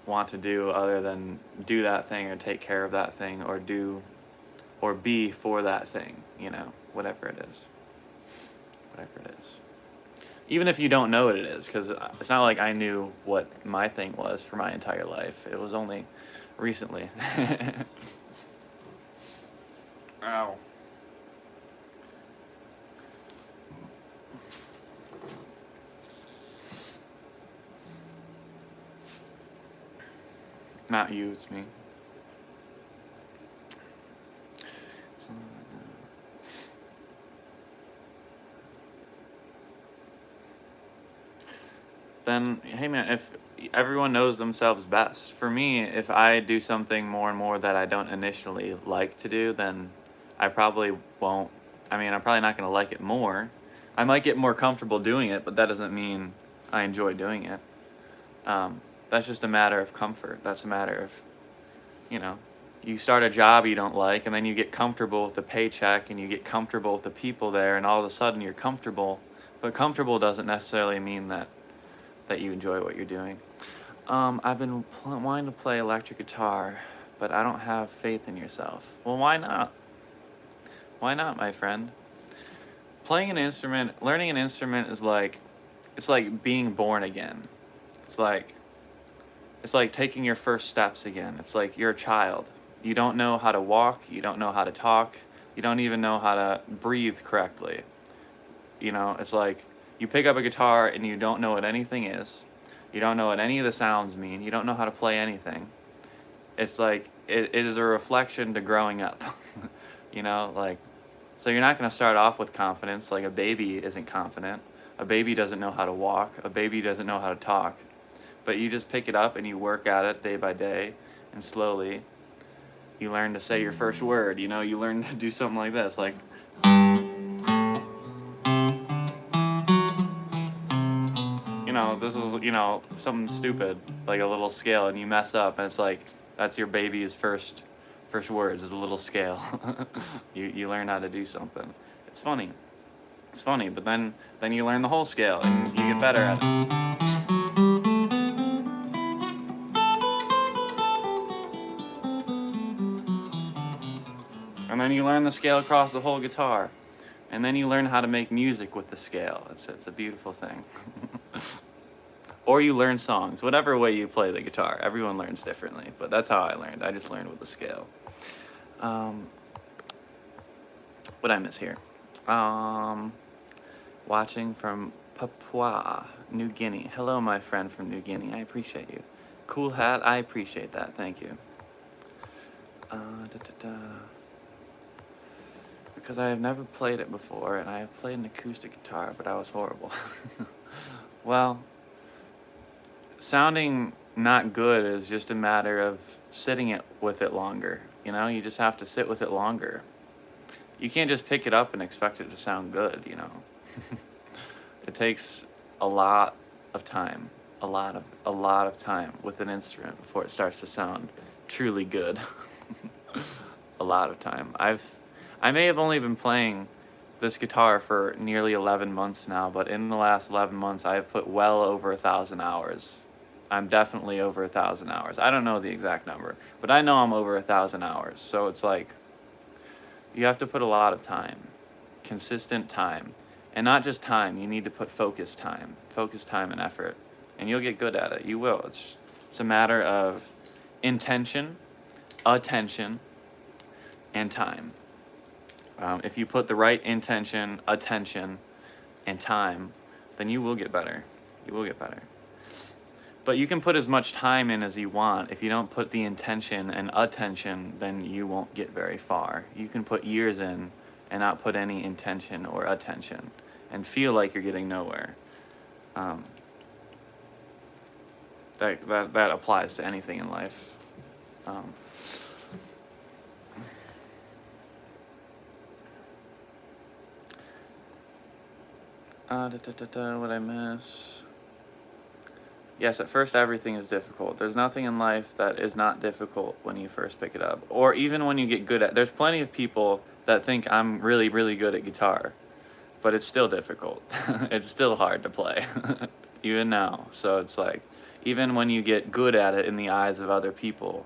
want to do other than do that thing or take care of that thing or do or be for that thing, whatever it is. Whatever it is. Even if you don't know what it is, because it's not like I knew what my thing was for my entire life. It was only recently. Ow. Not you, it's me. Then, hey man, if everyone knows themselves best. For me, if I do something more and more that I don't initially like to do, then I probably won't. I'm probably not going to like it more. I might get more comfortable doing it, but that doesn't mean I enjoy doing it. That's just a matter of comfort. That's a matter of, you start a job you don't like, and then you get comfortable with the paycheck, and you get comfortable with the people there, and all of a sudden you're comfortable. But comfortable doesn't necessarily mean that you enjoy what you're doing. I've been wanting to play electric guitar, but I don't have faith in yourself. Well, why not? Why not, my friend? Learning an instrument is it's like being born again. It's like taking your first steps again. It's like you're a child. You don't know how to walk, you don't know how to talk, you don't even know how to breathe correctly. It's like you pick up a guitar and you don't know what anything is. You don't know what any of the sounds mean. You don't know how to play anything. It's like it is a reflection to growing up. So you're not going to start off with confidence. Like a baby isn't confident. A baby doesn't know how to walk. A baby doesn't know how to talk. But you just pick it up and you work at it day by day, and slowly you learn to say your first word. You know, you learn to do something like this, like, you know, this is, you know, something stupid, like a little scale, and you mess up, and it's like, that's your baby's first words, is a little scale. You learn how to do something. It's funny. It's funny, but then you learn the whole scale, and you get better at it. And then you learn the scale across the whole guitar. And then you learn how to make music with the scale. It's a beautiful thing. Or you learn songs, whatever way you play the guitar. Everyone learns differently, but that's how I learned. I just learned with the scale. What I miss here? Watching from Papua, New Guinea. Hello, my friend from New Guinea. I appreciate you. Cool hat. I appreciate that. Thank you. Because I have never played it before, and I have played an acoustic guitar, but I was horrible. Well, sounding not good is just a matter of sitting with it longer. You know, you just have to sit with it longer. You can't just pick it up and expect it to sound good, you know. It takes a lot of time, a lot of time with an instrument before it starts to sound truly good. A lot of time. I may have only been playing this guitar for nearly 11 months now, but in the last 11 months, I have put well over 1,000 hours. I'm definitely over 1,000 hours. I don't know the exact number, but I know I'm over 1,000 hours. So it's like, you have to put a lot of time, consistent time, and not just time. You need to put focus time and effort, and you'll get good at it. You will. It's a matter of intention, attention, and time. If you put the right intention, attention, and time, then you will get better. You will get better. But you can put as much time in as you want. If you don't put the intention and attention, then you won't get very far. You can put years in and not put any intention or attention and feel like you're getting nowhere. That applies to anything in life. What I miss? Yes, at first everything is difficult. There's nothing in life that is not difficult when you first pick it up, or even when you get good at. There's plenty of people that think I'm really, really good at guitar, but it's still difficult. It's still hard to play, even now. So it's like, even when you get good at it in the eyes of other people,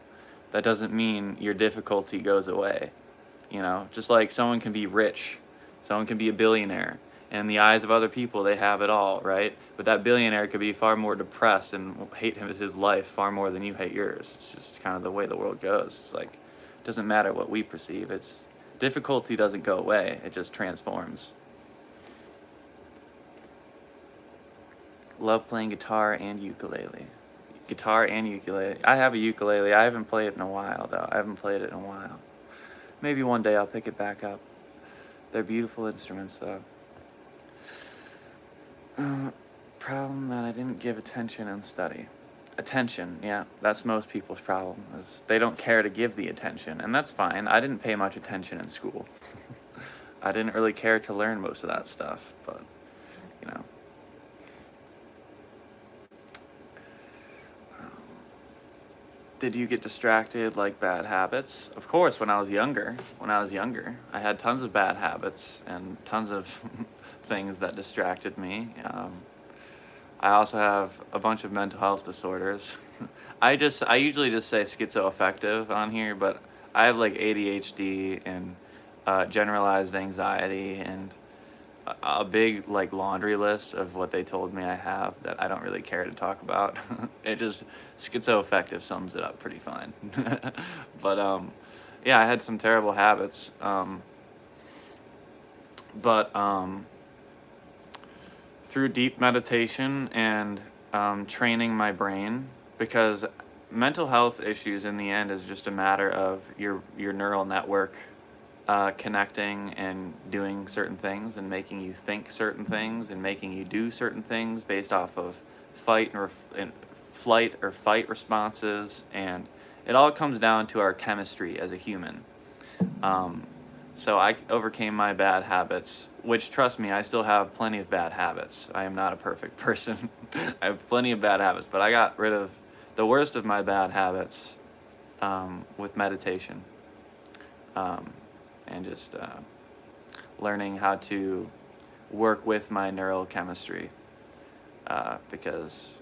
that doesn't mean your difficulty goes away. You know, just like someone can be rich, someone can be a billionaire. And in the eyes of other people, they have it all, right? But that billionaire could be far more depressed and hate his life far more than you hate yours. It's just kind of the way the world goes. It's like, it doesn't matter what we perceive. It's difficulty doesn't go away. It just transforms. Love playing guitar and ukulele. Guitar and ukulele. I have a ukulele. I haven't played it in a while, though. I haven't played it in a while. Maybe one day I'll pick it back up. They're beautiful instruments, though. Problem that I didn't give attention in study. Attention, yeah, that's most people's problem, is they don't care to give the attention, and that's fine. I didn't pay much attention in school. I didn't really care to learn most of that stuff, but, you know. Did you get distracted like bad habits? Of course, when I was younger. I had tons of bad habits and tons of things that distracted me. I also have a bunch of mental health disorders. I usually just say schizo-affective on here, but I have like ADHD and generalized anxiety and a big like laundry list of what they told me I have that I don't really care to talk about. It just, schizo-affective sums it up pretty fine. But yeah, I had some terrible habits. But through deep meditation and training my brain, because mental health issues in the end is just a matter of your neural network connecting and doing certain things and making you think certain things and making you do certain things based off of flight or fight responses, and it all comes down to our chemistry as a human. So I overcame my bad habits, which, trust me, I still have plenty of bad habits. I am not a perfect person. I have plenty of bad habits, but I got rid of the worst of my bad habits with meditation, and just learning how to work with my neural chemistry, because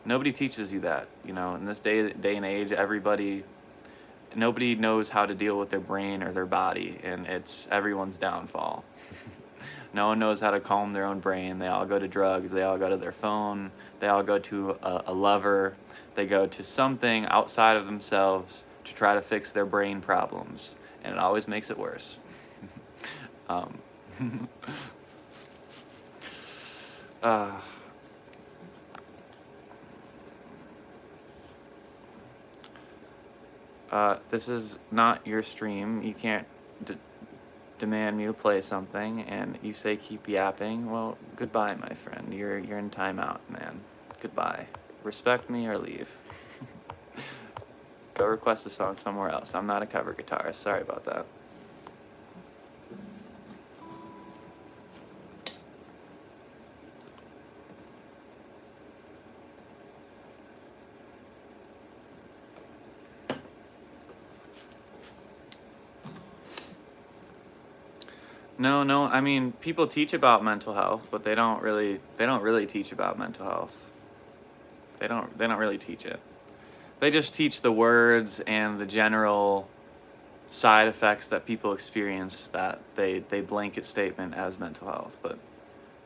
nobody teaches you that. In this day and age, nobody knows how to deal with their brain or their body, and it's everyone's downfall. No one knows how to calm their own brain. They all go to drugs, they all go to their phone, they all go to a lover, they go to something outside of themselves to try to fix their brain problems, and it always makes it worse. This is not your stream. You can't demand me to play something, and you say keep yapping. Well, goodbye, my friend. You're in timeout, man. Goodbye. Respect me or leave. Go request a song somewhere else. I'm not a cover guitarist. Sorry about that. No, I mean, people teach about mental health, but they don't really teach about mental health. They don't really teach it. They just teach the words and the general side effects that people experience, that they blanket statement as mental health. But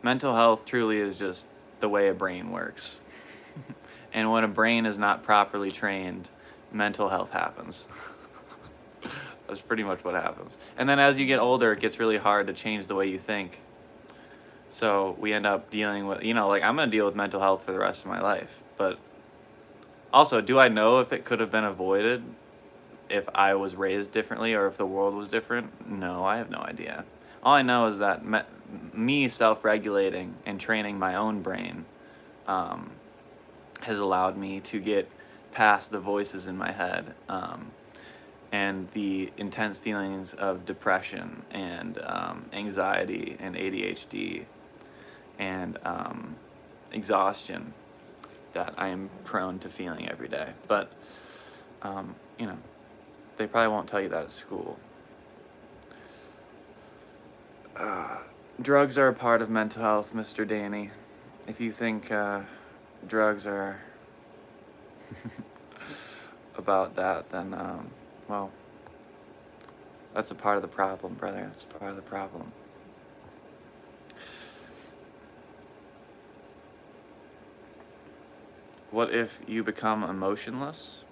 mental health truly is just the way a brain works. And when a brain is not properly trained, mental health happens. That's pretty much what happens. And then as you get older, it gets really hard to change the way you think. So we end up dealing with, like, I'm going to deal with mental health for the rest of my life. But also, do I know if it could have been avoided if I was raised differently or if the world was different? No, I have no idea. All I know is that me self-regulating and training my own brain has allowed me to get past the voices in my head, and the intense feelings of depression and anxiety and ADHD and exhaustion that I am prone to feeling every day. But, they probably won't tell you that at school. Drugs are a part of mental health, Mr. Danny. If you think drugs are about that, then, well, that's a part of the problem, brother. That's a part of the problem. What if you become emotionless?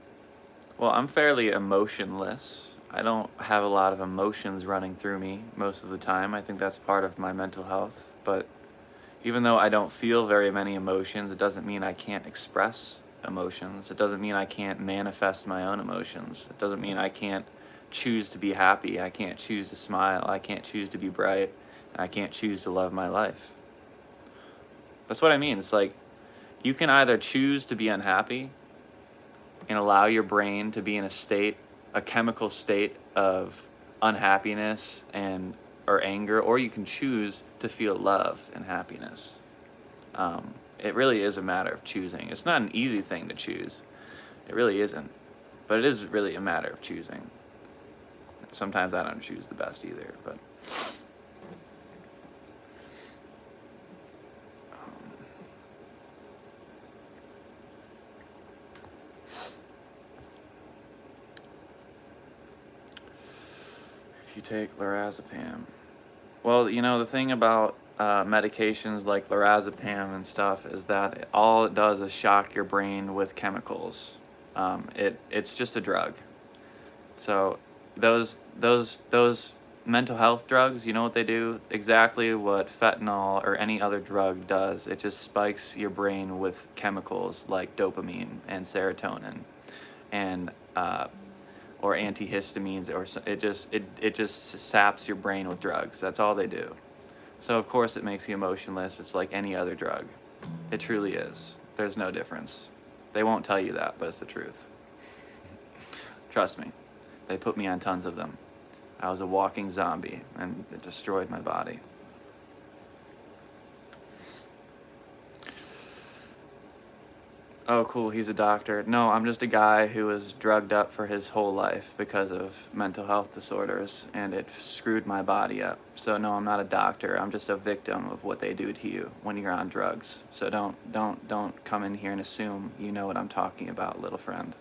Well, I'm fairly emotionless. I don't have a lot of emotions running through me most of the time. I think that's part of my mental health. But even though I don't feel very many emotions, it doesn't mean I can't express emotions. It doesn't mean I can't manifest my own emotions. It doesn't mean I can't choose to be happy. I can't choose to smile. I can't choose to be bright. And I can't choose to love my life. That's what I mean. It's like, you can either choose to be unhappy and allow your brain to be in a chemical state of unhappiness or anger, or you can choose to feel love and happiness. It really is a matter of choosing. It's not an easy thing to choose. It really isn't. But it is really a matter of choosing. Sometimes I don't choose the best either, but... if you take lorazepam... Well, the thing about medications like lorazepam and stuff is that all it does is shock your brain with chemicals. It's just a drug. So those mental health drugs, you know what they do? Exactly what fentanyl or any other drug does. It just spikes your brain with chemicals like dopamine and serotonin. And or antihistamines, or it just saps your brain with drugs. That's all they do. So of course it makes you emotionless. It's like any other drug. It truly is. There's no difference. They won't tell you that, but it's the truth. Trust me. They put me on tons of them. I was a walking zombie, and it destroyed my body. Oh, cool, he's a doctor. No, I'm just a guy who was drugged up for his whole life because of mental health disorders, and it screwed my body up. So no, I'm not a doctor. I'm just a victim of what they do to you when you're on drugs. So don't come in here and assume you know what I'm talking about, little friend.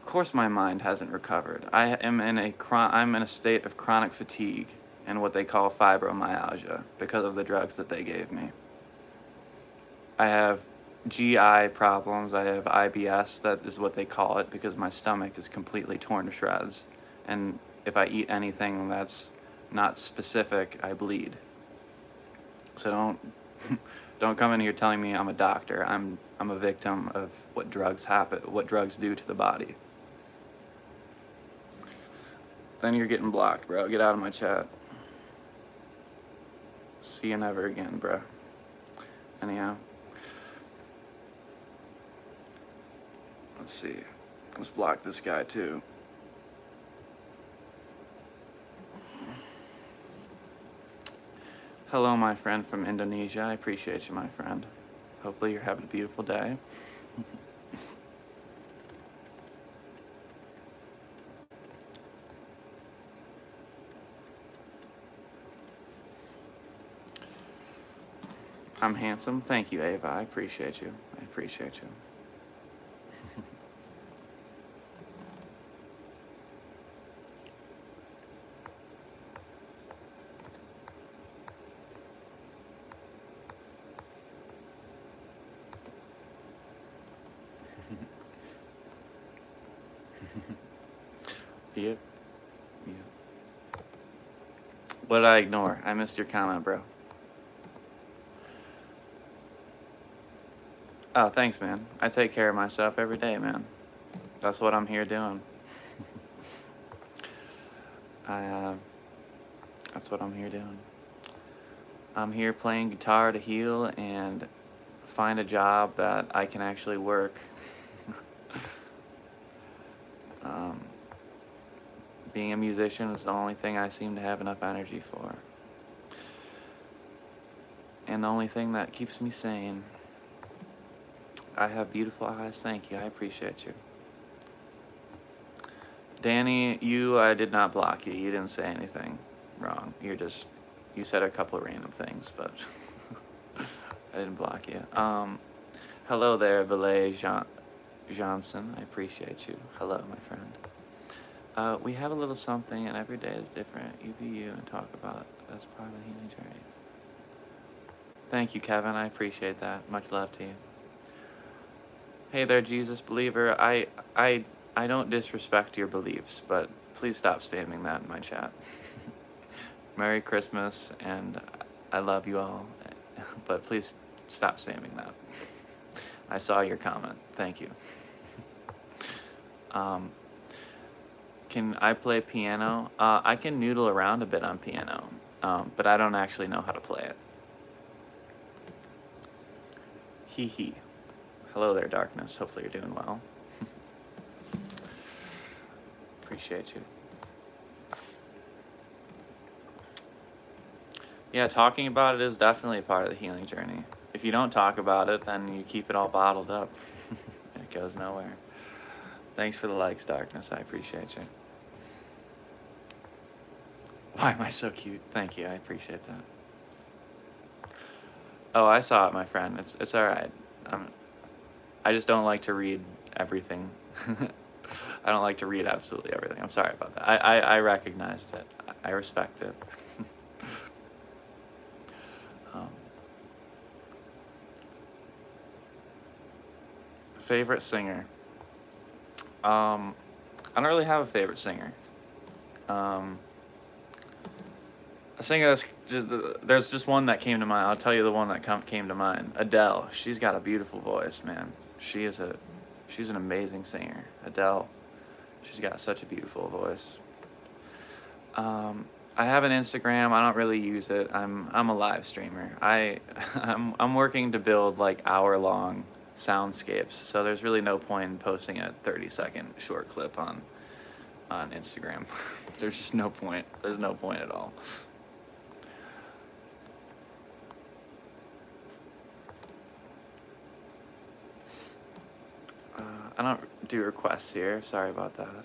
Of course my mind hasn't recovered. I'm in a state of chronic fatigue and what they call fibromyalgia because of the drugs that they gave me. I have GI problems. I have IBS, that is what they call it, because my stomach is completely torn to shreds. And if I eat anything that's not specific, I bleed. So don't come in here telling me I'm a doctor. I'm a victim of what drugs do to the body. Then you're getting blocked, bro. Get out of my chat. See you never again, bro. Anyhow. Let's see. Let's block this guy too. Hello, my friend from Indonesia. I appreciate you, my friend. Hopefully you're having a beautiful day. I'm handsome. Thank you, Ava. I appreciate you. I appreciate you. Yep. Yep. What did I ignore? I missed your comment, bro. Oh, thanks, man. I take care of myself every day, man. That's what I'm here doing. That's what I'm here doing. I'm here playing guitar to heal and find a job that I can actually work. Being a musician is the only thing I seem to have enough energy for. And the only thing that keeps me sane. I have beautiful eyes. Thank you. I appreciate you. Danny, I did not block you. You didn't say anything wrong. You said a couple of random things, but I didn't block you. Hello there, Valet Johnson. I appreciate you. Hello, my friend. We have a little something, and every day is different. You be you and talk about it. That's part of the healing journey. Thank you, Kevin. I appreciate that. Much love to you. Hey there, Jesus believer. I don't disrespect your beliefs, but please stop spamming that in my chat. Merry Christmas, and I love you all, but please stop spamming that. I saw your comment. Thank you. Can I play piano? I can noodle around a bit on piano, but I don't actually know how to play it. Hee hee. Hello there, darkness. Hopefully you're doing well. Appreciate you. Yeah, talking about it is definitely a part of the healing journey. If you don't talk about it, then you keep it all bottled up. It goes nowhere. Thanks for the likes, darkness. I appreciate you. Why am I so cute? Thank you. I appreciate that. Oh, I saw it, my friend. It's all right. I just don't like to read everything. I don't like to read absolutely everything. I'm sorry about that. I recognize that. I respect it. Favorite singer? I don't really have a favorite singer. A singer there's just one that came to mind. I'll tell you the one that came to mind. Adele. She's got a beautiful voice, man. She is She's an amazing singer, Adele. She's got such a beautiful voice. I have an Instagram. I don't really use it. I'm a live streamer. I'm working to build like hour-long soundscapes, so there's really no point in posting a 30-second short clip on Instagram. There's just no point. There's no point at all. I don't do requests here. Sorry about that.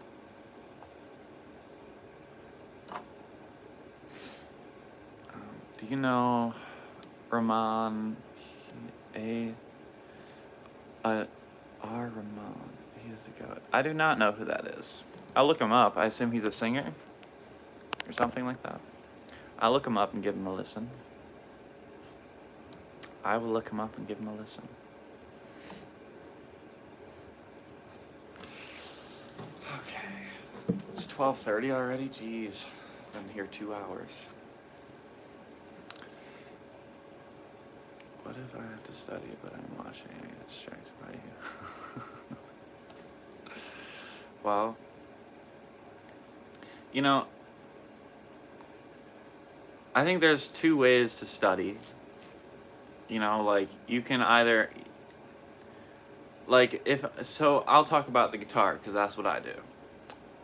Do you know Ramon? R. Ramon. He's the goat. I do not know who that is. I'll look him up. I assume he's a singer or something like that. I'll look him up and give him a listen. I will look him up and give him a listen. Okay. It's 12:30 already? Jeez. I've been here 2 hours. What if I have to study, but I'm watching and I get distracted by you? Well, you know, I think there's two ways to study. You know, like, you can either, like, so I'll talk about the guitar, because that's what I do.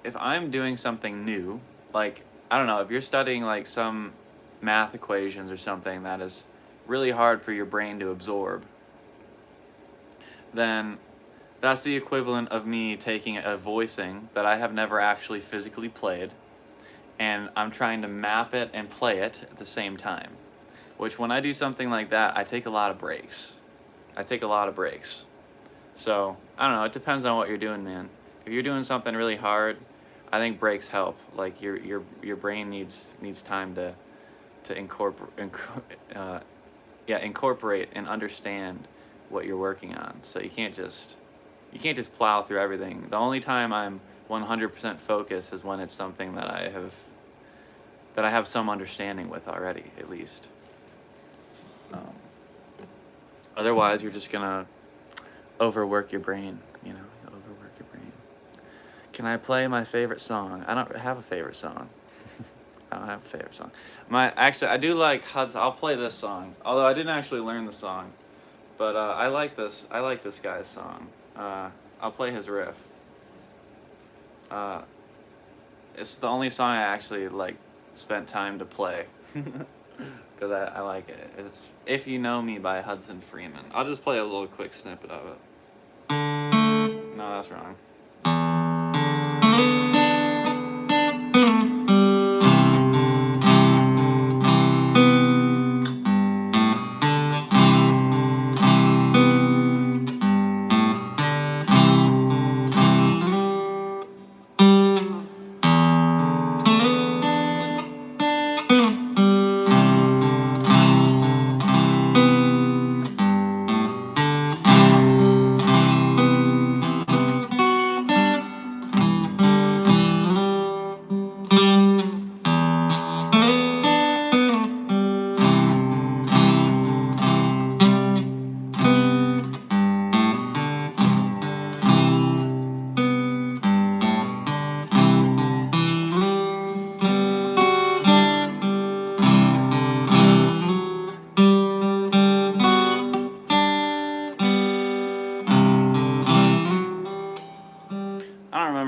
If I'm doing something new, like, I don't know, if you're studying, like, some math equations or something that is really hard for your brain to absorb, then that's the equivalent of me taking a voicing that I have never actually physically played, and I'm trying to map it and play it at the same time. Which, when I do something like that, I take a lot of breaks. So, I don't know, it depends on what you're doing, man. If you're doing something really hard, I think breaks help. Like, your brain needs time to incorporate and understand what you're working on. So you can't just plow through everything. The only time I'm 100% focused is when it's something that I have some understanding with already, at least. Otherwise, you're just gonna overwork your brain. You know, overwork your brain. Can I play my favorite song? I don't have a favorite song. I do like Hudson. I'll play this song, although I didn't actually learn the song. But I like this guy's song. I'll play his riff. It's the only song I actually like spent time to play, because I like it. It's "If You Know Me" by Hudson Freeman. I'll just play a little quick snippet of it. No, that's wrong.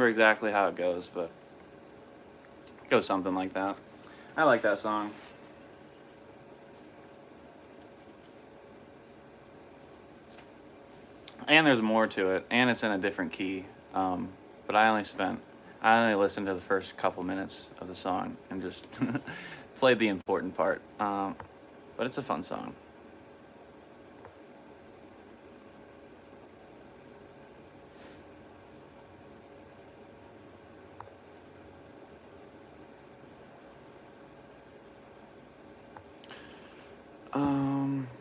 Exactly how it goes, but it goes something like that. I like that song. And there's more to it, and it's in a different key. But I only listened to the first couple minutes of the song and just played the important part. But it's a fun song.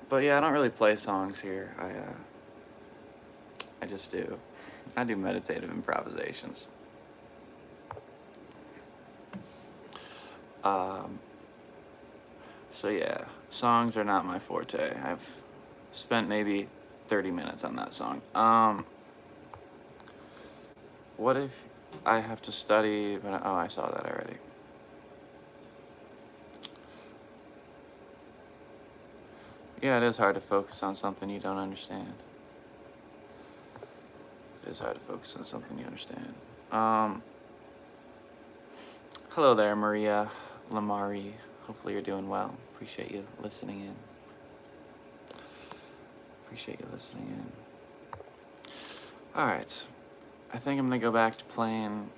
But yeah, I don't really play songs here. I just do. I do meditative improvisations. So yeah, songs are not my forte. I've spent maybe 30 minutes on that song. What if I have to study, but oh, I saw that already. Yeah, it is hard to focus on something you don't understand. It is hard to focus on something you understand. Hello there, Maria Lamari. Hopefully you're doing well. Appreciate you listening in. Appreciate you listening in. All right. I think I'm going to go back to playing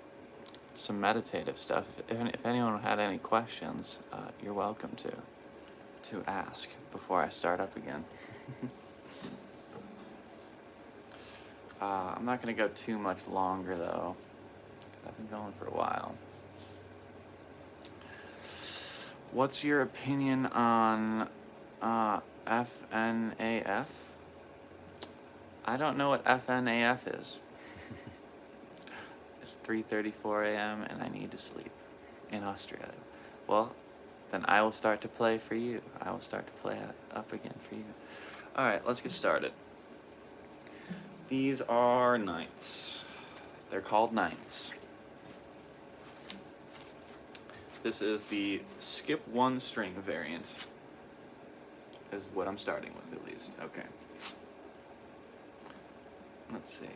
some meditative stuff. If anyone had any questions, you're welcome to ask before I start up again. I'm not going to go too much longer, though. I've been going for a while. What's your opinion on FNAF? I don't know what FNAF is. It's 3:34 a.m. and I need to sleep in Australia. Well, then I will start to play for you. I will start to play up again for you. All right, let's get started. These are ninths. They're called ninths. This is the skip one string variant, is what I'm starting with at least. Okay. Let's see.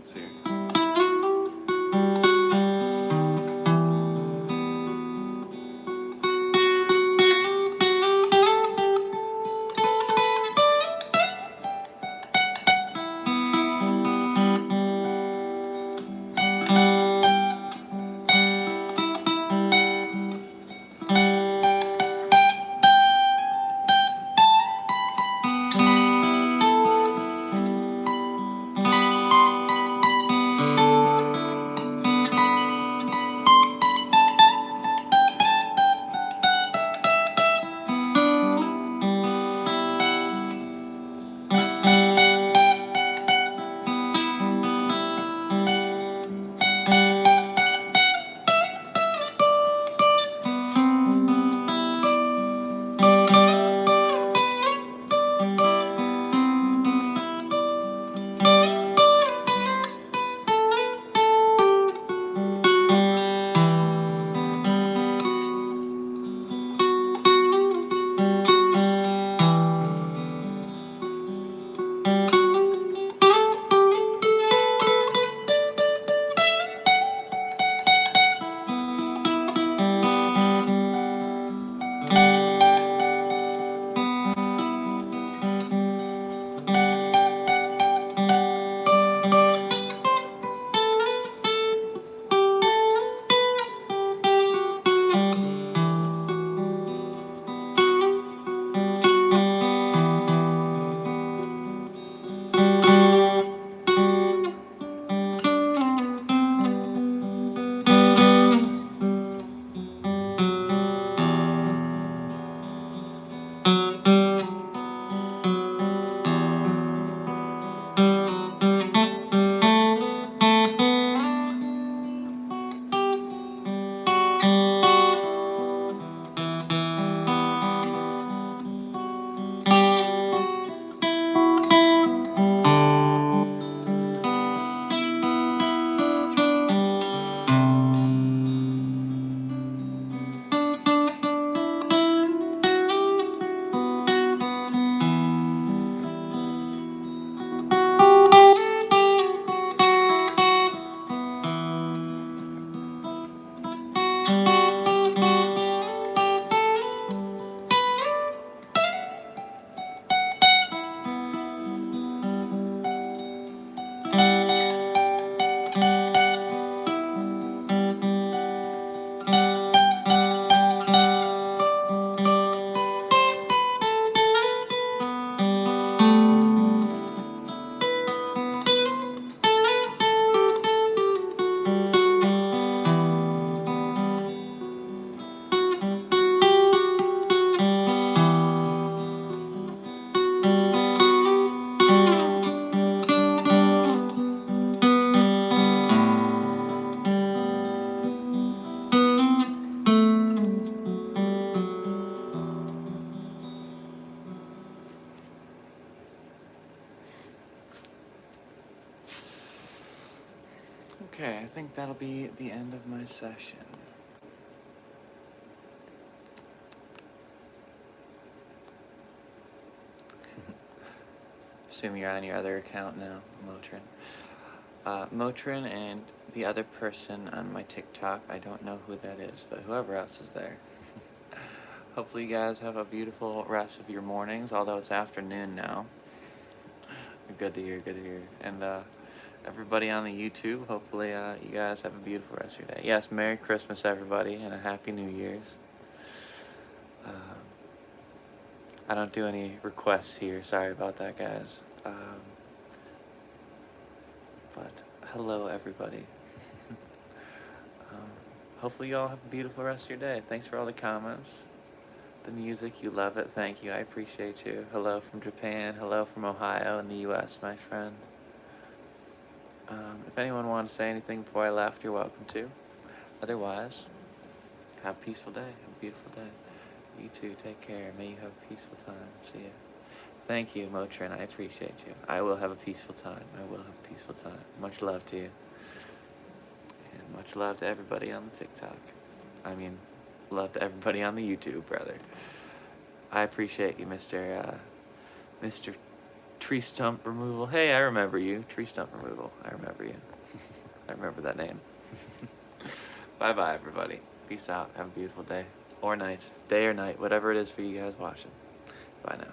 notes here. Okay, I think that'll be the end of my session. Assume you're on your other account now, Motrin. Motrin and the other person on my TikTok, I don't know who that is, but whoever else is there. Hopefully you guys have a beautiful rest of your mornings, although it's afternoon now. Good to hear, good to hear. And everybody on the YouTube, hopefully you guys have a beautiful rest of your day. Yes, Merry Christmas, everybody, and a Happy New Year's. I don't do any requests here. Sorry about that, guys. But hello, everybody. Hopefully you all have a beautiful rest of your day. Thanks for all the comments. The music, you love it. Thank you. I appreciate you. Hello from Japan. Hello from Ohio in the U.S., my friend. If anyone wanted to say anything before I left, you're welcome to. Otherwise, have a peaceful day. Have a beautiful day. You too. Take care. May you have a peaceful time. See ya. Thank you, Motrin. I appreciate you. I will have a peaceful time. I will have a peaceful time. Much love to you. And much love to everybody on the TikTok. I mean, love to everybody on the YouTube, brother. I appreciate you, Mr. Tree stump removal. Hey, I remember you. Tree stump removal. I remember you. I remember that name. Bye-bye, everybody. Peace out. Have a beautiful day. Or night. Day or night. Whatever it is for you guys watching. Bye now.